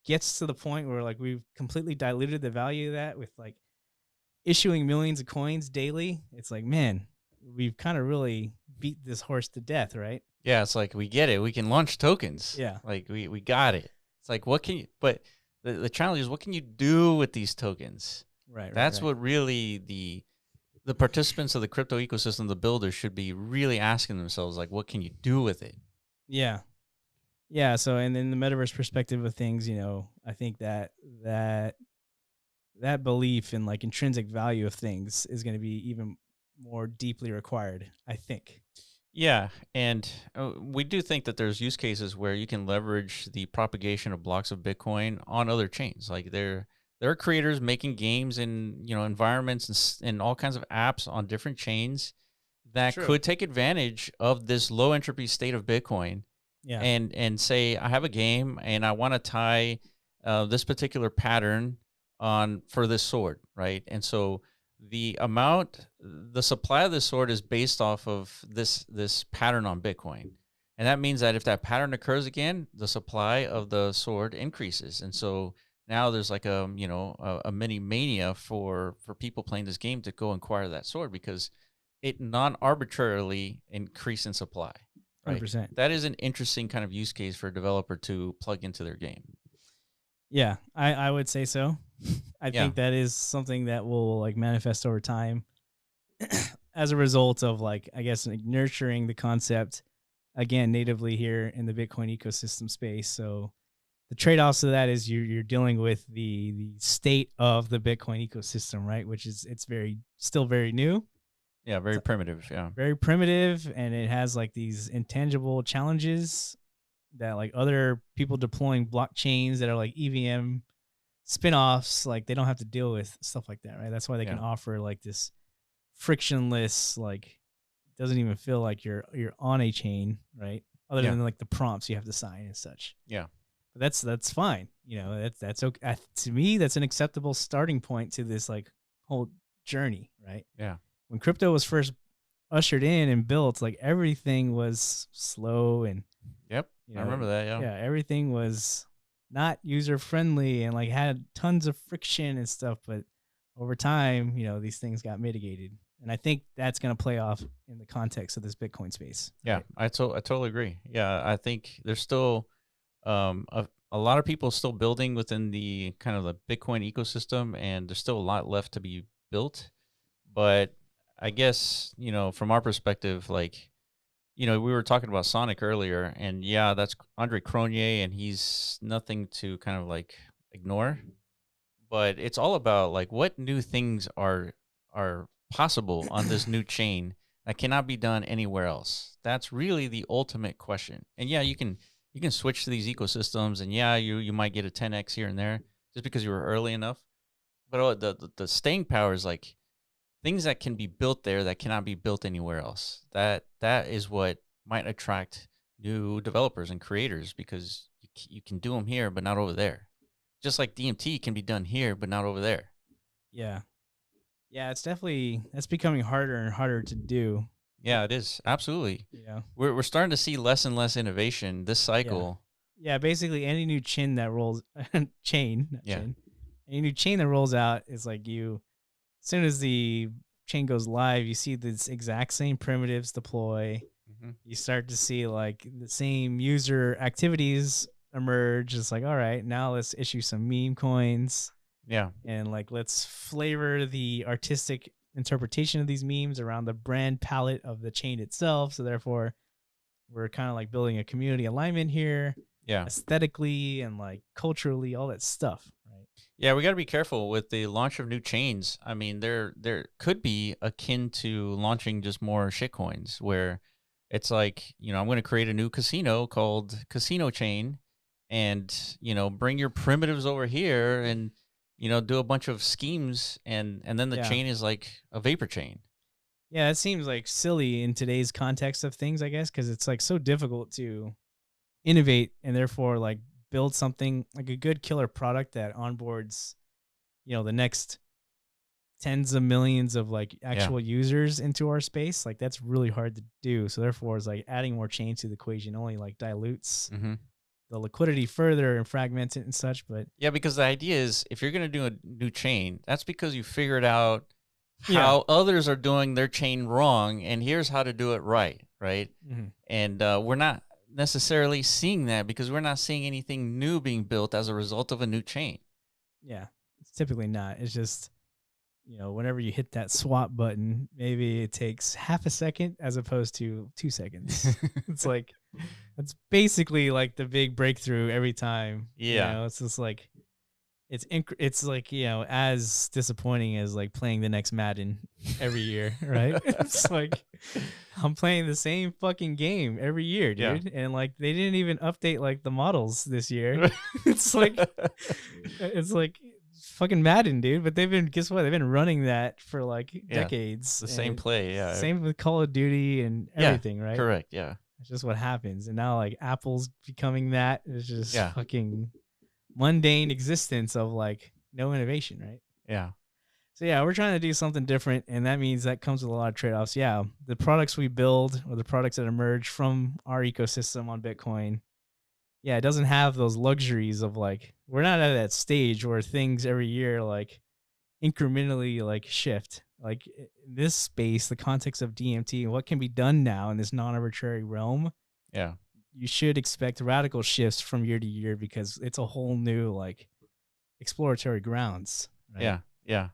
gets to the point where like we've completely diluted the value of that with like issuing millions of coins daily. It's like, man, we've kind of really beat this horse to death, right? Yeah, it's like we get it. We can launch tokens. Yeah. Like we got it. It's like, what can you, but The challenge is, what can you do with these tokens? Right. That's what really the participants of the crypto ecosystem, the builders, should be really asking themselves, like, what can you do with it? Yeah. Yeah. So, and in the metaverse perspective of things, I think that belief in like intrinsic value of things is going to be even more deeply required, I think. Yeah, and we do think that there's use cases where you can leverage the propagation of blocks of Bitcoin on other chains. Like there are creators making games in environments and all kinds of apps on different chains that True. could take advantage of this low entropy state of Bitcoin. Yeah. And say, I have a game and I want to tie this particular pattern on for this sword, right? And so the supply of this sword is based off of this pattern on Bitcoin. And that means that if that pattern occurs again, the supply of the sword increases. And so now there's like a mini mania for people playing this game to go acquire that sword because it non-arbitrarily increase in supply. Right. 100%. That is an interesting kind of use case for a developer to plug into their game. Yeah, I would say so. I think that is something that will like manifest over time as a result of like, I guess, like nurturing the concept again natively here in the Bitcoin ecosystem space. So the trade-offs of that is you're dealing with the state of the Bitcoin ecosystem, right? Which is still very new. Yeah, very primitive. Yeah, very primitive, and it has like these intangible challenges that like other people deploying blockchains that are like EVM spin-offs, like they don't have to deal with stuff like that, right? That's why they can offer like this frictionless, like doesn't even feel like you're on a chain, right? Other than like the prompts you have to sign and such. Yeah, but that's fine. That's okay. To me, that's an acceptable starting point to this like whole journey, right? Yeah. When crypto was first ushered in and built, like everything was slow and I remember that. Yeah, everything was not user friendly and like had tons of friction and stuff. But over time, these things got mitigated, and I think that's going to play off in the context of this Bitcoin space. Yeah, right? I totally agree. Yeah, I think there's still a lot of people still building within the kind of the Bitcoin ecosystem, and there's still a lot left to be built. But I guess, from our perspective, like, we were talking about Sonic earlier, and that's Andre Cronje, and he's nothing to kind of like ignore. But it's all about like what new things are possible on this new chain that cannot be done anywhere else. That's really the ultimate question. And you can switch to these ecosystems, and you might get a 10x here and there just because you were early enough. But the staying power is like things that can be built there that cannot be built anywhere else. That is what might attract new developers and creators because you can do them here, but not over there. Just like DMT can be done here, but not over there. Yeah. Yeah, that's becoming harder and harder to do. Yeah, it is. Absolutely. We're starting to see less and less innovation this cycle. Yeah, basically any new chain that rolls any new chain that rolls out is like as soon as the chain goes live, you see this exact same primitives deploy. Mm-hmm. You start to see like the same user activities emerge. It's like, all right, now let's issue some meme coins. Yeah. And like, let's flavor the artistic interpretation of these memes around the brand palette of the chain itself. So therefore, we're kind of like building a community alignment here. Yeah. Aesthetically and like culturally, all that stuff. Yeah, we got to be careful with the launch of new chains. I mean, there could be akin to launching just more shitcoins where it's like, I'm going to create a new casino called Casino Chain and, bring your primitives over here and, do a bunch of schemes and then the chain is like a vapor chain. Yeah, it seems like silly in today's context of things, I guess, because it's like so difficult to innovate and therefore like build something like a good killer product that onboards, the next tens of millions of like actual users into our space. Like that's really hard to do. So therefore, it's like adding more chains to the equation only like dilutes the liquidity further and fragments it and such. But yeah, because the idea is if you're going to do a new chain, that's because you figured out how others are doing their chain wrong, and here's how to do it right, right? Mm-hmm. And we're not. necessarily seeing that because we're not seeing anything new being built as a result of a new chain. Yeah, it's typically not. It's just, whenever you hit that swap button, maybe it takes half a second as opposed to 2 seconds. It's like, that's basically like the big breakthrough every time. Yeah. It's just like, it's like, as disappointing as like playing the next Madden every year, right? It's like, I'm playing the same fucking game every year, dude. Yeah. And like, they didn't even update like the models this year. it's like fucking Madden, dude. But guess what? They've been running that for like decades. The same play, yeah. Same with Call of Duty and everything, right? Correct, yeah. It's just what happens. And now like Apple's becoming that. It's just Yeah. fucking mundane existence of like no innovation, right? Yeah. So yeah, we're trying to do something different, and that means that comes with a lot of trade-offs. Yeah, the products we build or the products that emerge from our ecosystem on Bitcoin, yeah, it doesn't have those luxuries of like, we're not at that stage where things every year like incrementally like shift. Like in this space, the context of DMT and what can be done now in this non-arbitrary realm. Yeah. You should expect radical shifts from year to year because it's a whole new like exploratory grounds. Right? Yeah. Yeah.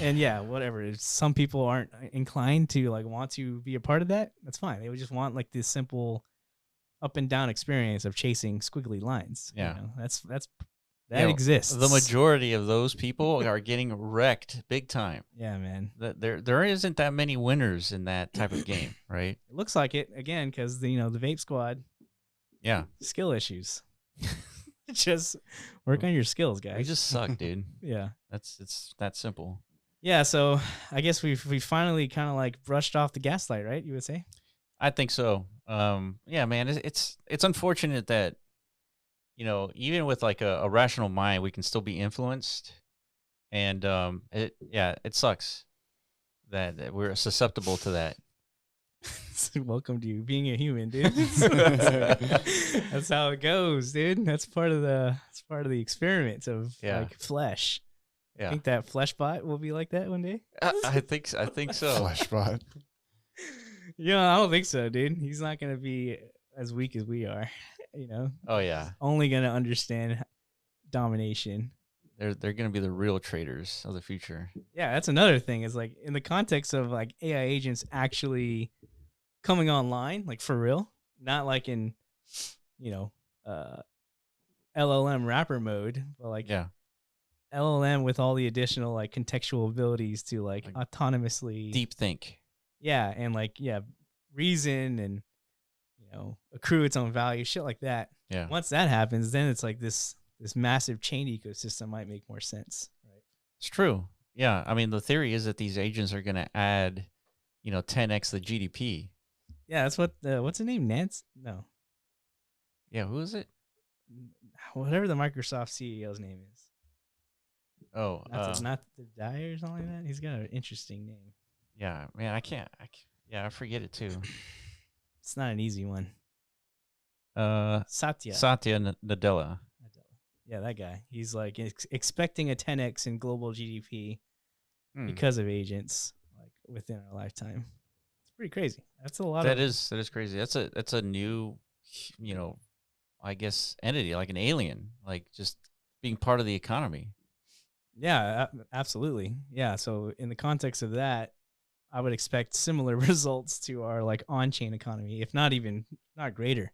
And yeah, whatever. Some people aren't inclined to like want to be a part of that. That's fine. They would just want like this simple up and down experience of chasing squiggly lines. Yeah. That exists. The majority of those people are getting wrecked big time. Yeah, man. There isn't that many winners in that type of game, right? It looks like it again because the Vape Squad. Yeah. Skill issues. Just work on your skills, guys. We just suck, dude. Yeah. It's that simple. Yeah, so I guess we finally kind of like brushed off the gaslight, right? You would say? I think so. Yeah, man, it's unfortunate that even with like a rational mind, we can still be influenced, and it sucks that we're susceptible to that. Welcome to you being a human, dude. That's how it goes, dude. That's part of the experiment of like flesh. Yeah. I think that Fleshbot will be like that one day. I think so. Fleshbot. I don't think so, dude. He's not gonna be as weak as we are. Oh yeah. Only gonna understand domination. They're gonna be the real traders of the future. Yeah, that's another thing. Is like in the context of like AI agents actually coming online, like for real, not like in LLM wrapper mode, but like LLM with all the additional like contextual abilities to like autonomously deep think. Yeah, and like reason and accrue its own value, shit like that. Yeah. Once that happens, then it's like this massive chain ecosystem might make more sense. Right. It's true. Yeah. I mean, the theory is that these agents are going to add, 10x the GDP. Yeah, that's what what's the name? Nance? No. Yeah, who is it? Whatever the Microsoft CEO's name is. Oh, not the Dyer or something like that. He's got an interesting name. Yeah, man, I can't. I forget it too. It's not an easy one. Satya Nadella. Yeah, that guy. He's like expecting a 10x in global GDP because of agents like within our lifetime. It's pretty crazy. That's a lot. That is crazy. That's a new, I guess entity, like an alien, like just being part of the economy. Yeah, absolutely. Yeah. So in the context of that, I would expect similar results to our like on-chain economy, if not greater.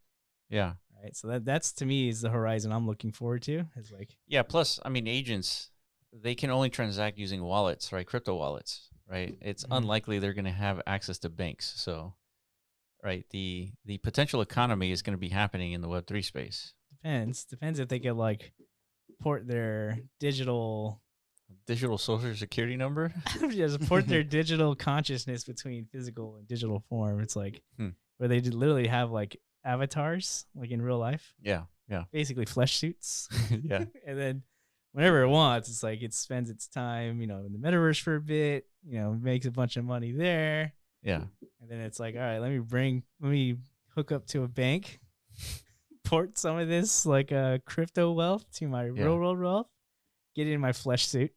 Yeah. Right. So that's to me is the horizon I'm looking forward to. Is like Plus, I mean, agents, they can only transact using wallets, right? Crypto wallets, right? It's unlikely they're going to have access to banks. So, right, the potential economy is going to be happening in the Web3 space. Depends if they could like port their digital social security number. Just port their digital consciousness between physical and digital form. It's like where they literally have like avatars like in real life. Yeah. Basically flesh suits. Yeah. And then whenever it wants, it's like it spends its time, in the metaverse for a bit, makes a bunch of money there. Yeah. And then it's like, all right, let me hook up to a bank, port some of this like crypto wealth to my real world wealth, get it in my flesh suit.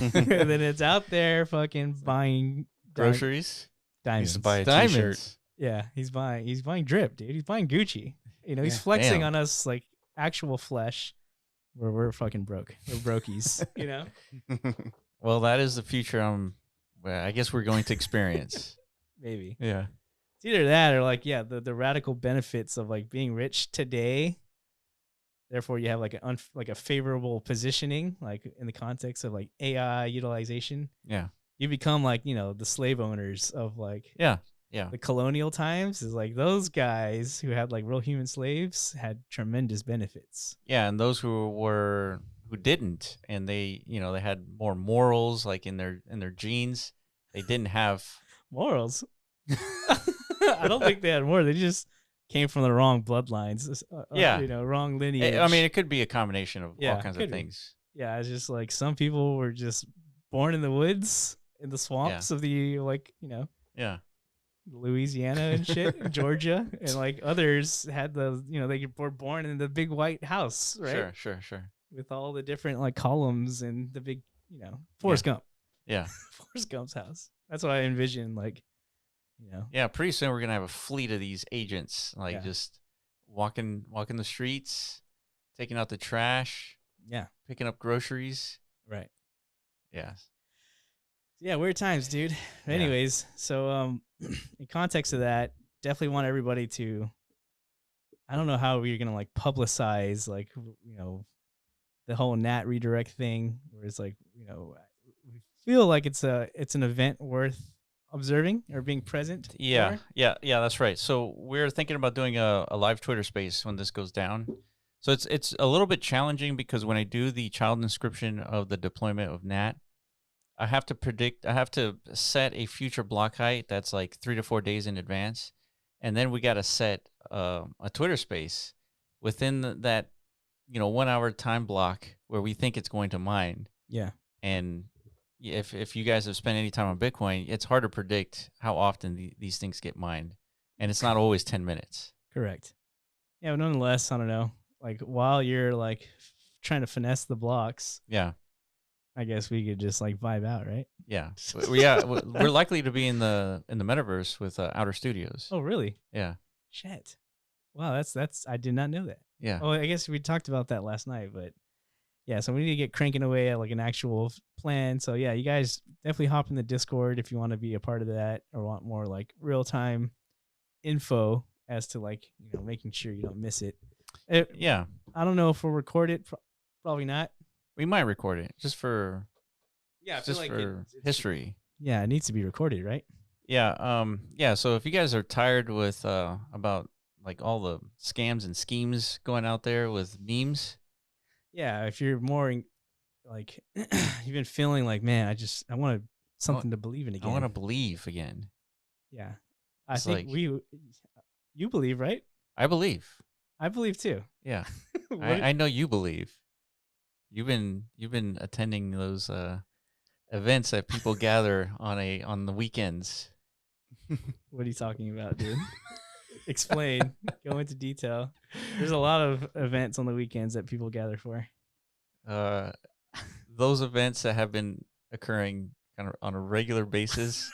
And then it's out there fucking buying groceries. Diamonds. Used to buy a Diamonds. t-shirt. Yeah, he's buying drip, dude. He's buying Gucci. He's flexing on us like actual flesh. Where we're fucking broke. We're brokies. Well, that is the future. Well, I guess we're going to experience. Maybe. Yeah. It's either that or like, yeah, the radical benefits of like being rich today. Therefore, you have like a favorable positioning, like in the context of like AI utilization. Yeah. You become like, the slave owners of like Yeah. the colonial times. Is like those guys who had like real human slaves had tremendous benefits. Yeah, and those who didn't, and they had more morals, like in their genes. They didn't have morals. I don't think they had more. They just came from the wrong bloodlines. Yeah, wrong lineage. I mean, it could be a combination of all kinds of things. Yeah, it's just like some people were just born in the woods, in the swamps of the Yeah. Louisiana and shit, Georgia, and like others had they were born in the big white house, right? Sure. With all the different like columns and the big, Forrest Gump. Yeah. Forrest Gump's house. That's what I envision, like, Yeah, pretty soon we're gonna have a fleet of these agents, like just walking the streets, taking out the trash, picking up groceries. Right. Yeah. Yeah, weird times, dude. Anyways, so in context of that, definitely want everybody to, I don't know how we're gonna like publicize like the whole NAT redirect thing, where it's like we feel like it's an event worth observing or being present. Yeah, that's right. So we're thinking about doing a live Twitter space when this goes down. So it's a little bit challenging because when I do the child inscription of the deployment of NAT, I have to set a future block height that's like 3 to 4 days in advance. And then we got to set a Twitter space within that, 1 hour time block where we think it's going to mine. Yeah. And if you guys have spent any time on Bitcoin, it's hard to predict how often these things get mined. And it's not always 10 minutes. Correct. Yeah, but nonetheless, I don't know. Like while you're like trying to finesse the blocks. Yeah. I guess we could just like vibe out, right? Yeah, we're likely to be in the metaverse with Outer Studios. Oh, really? Yeah. Shit. Wow, that's I did not know that. Yeah. Oh, I guess we talked about that last night, but yeah, so we need to get cranking away at like an actual plan. So yeah, you guys definitely hop in the Discord if you want to be a part of that or want more like real time info as to like making sure you don't miss it. Yeah. I don't know if we'll record it. Probably not. We might record it just for like for history. Yeah, it needs to be recorded, right? Yeah. Yeah. So if you guys are tired with about like all the scams and schemes going out there with memes, yeah. If you're more like you've been feeling like, man, I want something to believe in again. I want to believe again. Yeah, I think you believe, right? I believe. I believe too. Yeah, I know you believe. You've been attending those events that people gather on the weekends. What are you talking about, dude? Explain. Go into detail. There's a lot of events on the weekends that people gather for. Those events that have been occurring kind of on a regular basis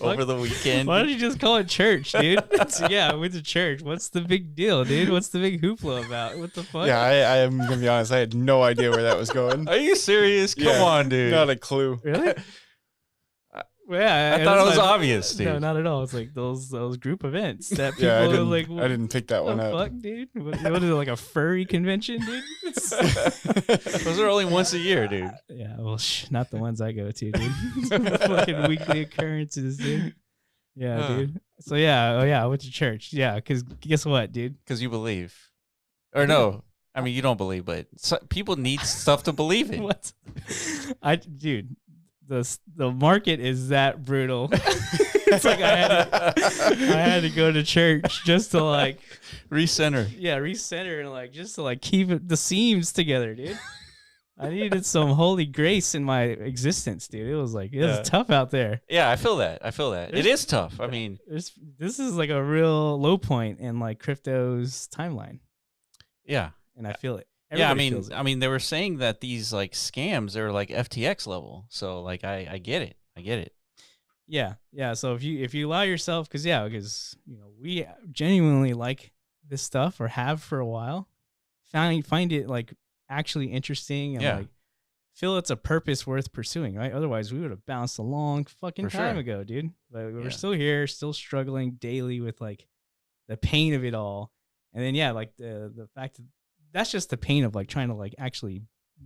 over the weekend. Why don't you just call it church, dude? Yeah, I went to church. What's the big deal, dude? What's the big hoopla about? What the fuck? Yeah, I am going to be honest. I had no idea where that was going. Are you serious? Come on, dude. Not a clue. Really? Well, yeah, I thought it was obvious, dude. No, not at all. It's like those group events that people are like. I didn't pick that one up. Fuck, dude. What is it, like a furry convention, dude? Those are only once a year, dude. Yeah, well, not the ones I go to, dude. Fucking weekly occurrences, dude. Yeah, dude. So I went to church. Yeah, because guess what, dude? Because you believe, or no? I mean, you don't believe, but people need stuff to believe in. What? Dude. The market is that brutal. It's like I had to go to church just to like recenter. Yeah, recenter and like just to like keep the seams together, dude. I needed some holy grace in my existence, dude. It was tough out there. Yeah, I feel that. It is tough. I mean, this is like a real low point in like crypto's timeline. Yeah, and I feel it. Everybody I mean, they were saying that these like scams are like FTX level. So like, I get it. Yeah. So if you allow yourself, because we genuinely like this stuff or have for a while, find it like actually interesting and Yeah. like feel it's a purpose worth pursuing, right? Otherwise, we would have bounced a long fucking For time sure. ago, dude. But we're Yeah. still here, still struggling daily with like the pain of it all. And then like the fact that that's just the pain of like trying to like actually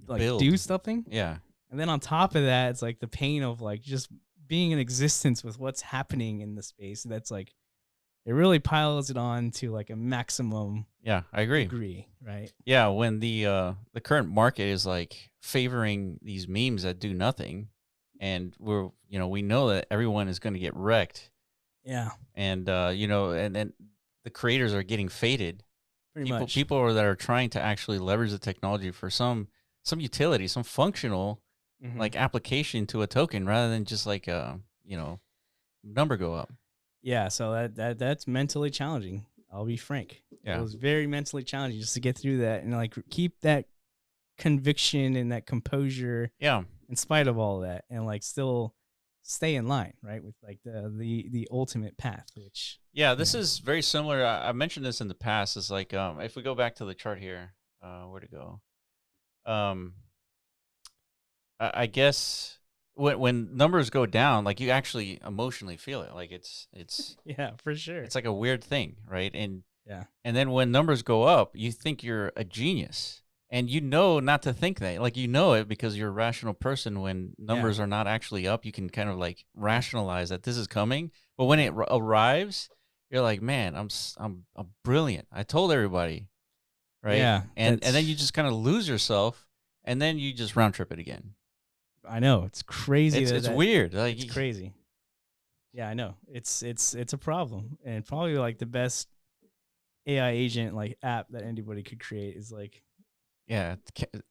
like Build. do something. Yeah. And then on top of that, it's like the pain of like just being in existence with what's happening in the space. That's like it really piles it on to like a maximum Yeah, I agree. degree, right? Yeah, when the current market is like favoring these memes that do nothing, and we know that everyone is going to get wrecked, Yeah, and and then the creators are getting faded. pretty much. People that are trying to actually leverage the technology for some utility, some functional Mhm. like application to a token, rather than just like number go up. Yeah, so that's mentally challenging. I'll be frank. Yeah. It was very mentally challenging just to get through that and like keep that conviction and that composure Yeah. in spite of all that, and like still stay in line, right, with like the ultimate path. Which Yeah, this is very similar. I mentioned this in the past. It's like if we go back to the chart here, where to go? I guess when numbers go down, like you actually emotionally feel it. Like it's yeah, for sure. it's like a weird thing, right? And Yeah, then when numbers go up, you think you're a genius. And you know not to think that. Like you know it because you're a rational person. When numbers are not actually up, you can kind of like rationalize that this is coming. But when it arrives, you're like, man, I'm brilliant. I told everybody, right? Yeah, and then you just kind of lose yourself, and then you just round trip it again. I know, it's crazy. It's weird. Like It's crazy. Yeah, I know. It's a problem, and probably like the best AI agent like app that anybody could create is like Yeah,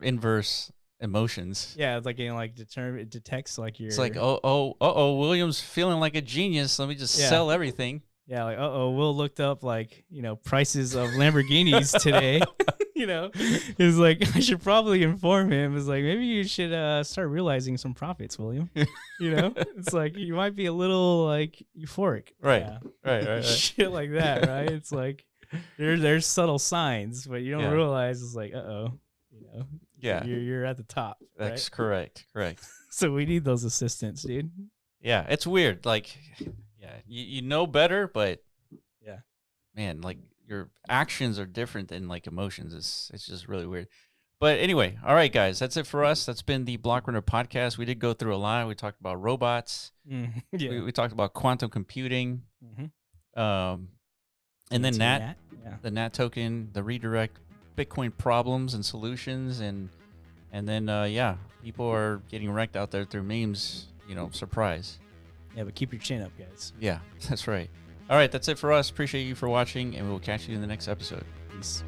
inverse emotions. yeah, it's like it detects like your It's like William's feeling like a genius. Let me just sell everything. yeah, like Will looked up like prices of Lamborghinis today. It's like I should probably inform him. It's like maybe you should start realizing some profits, William. It's like you might be a little like euphoric, Right, yeah. right. Shit like that, right? It's like there's subtle signs, but you don't realize it's like Yeah, you're at the top. that's right? correct. So we need those assistants, dude. Yeah, it's weird. Like, yeah, you know better, but Yeah. man, like your actions are different than like emotions. It's just really weird. But anyway, all right, guys, that's it for us. That's been the Block Runner podcast. We did go through a lot. We talked about robots. Yeah. We talked about quantum computing. And then NAT, the NAT token, the redirect, Bitcoin problems and solutions, and then people are getting wrecked out there through memes. Surprise. Yeah, but keep your chin up, guys. Yeah, that's right. All right, that's it for us. Appreciate you for watching, and we will catch you in the next episode. Peace.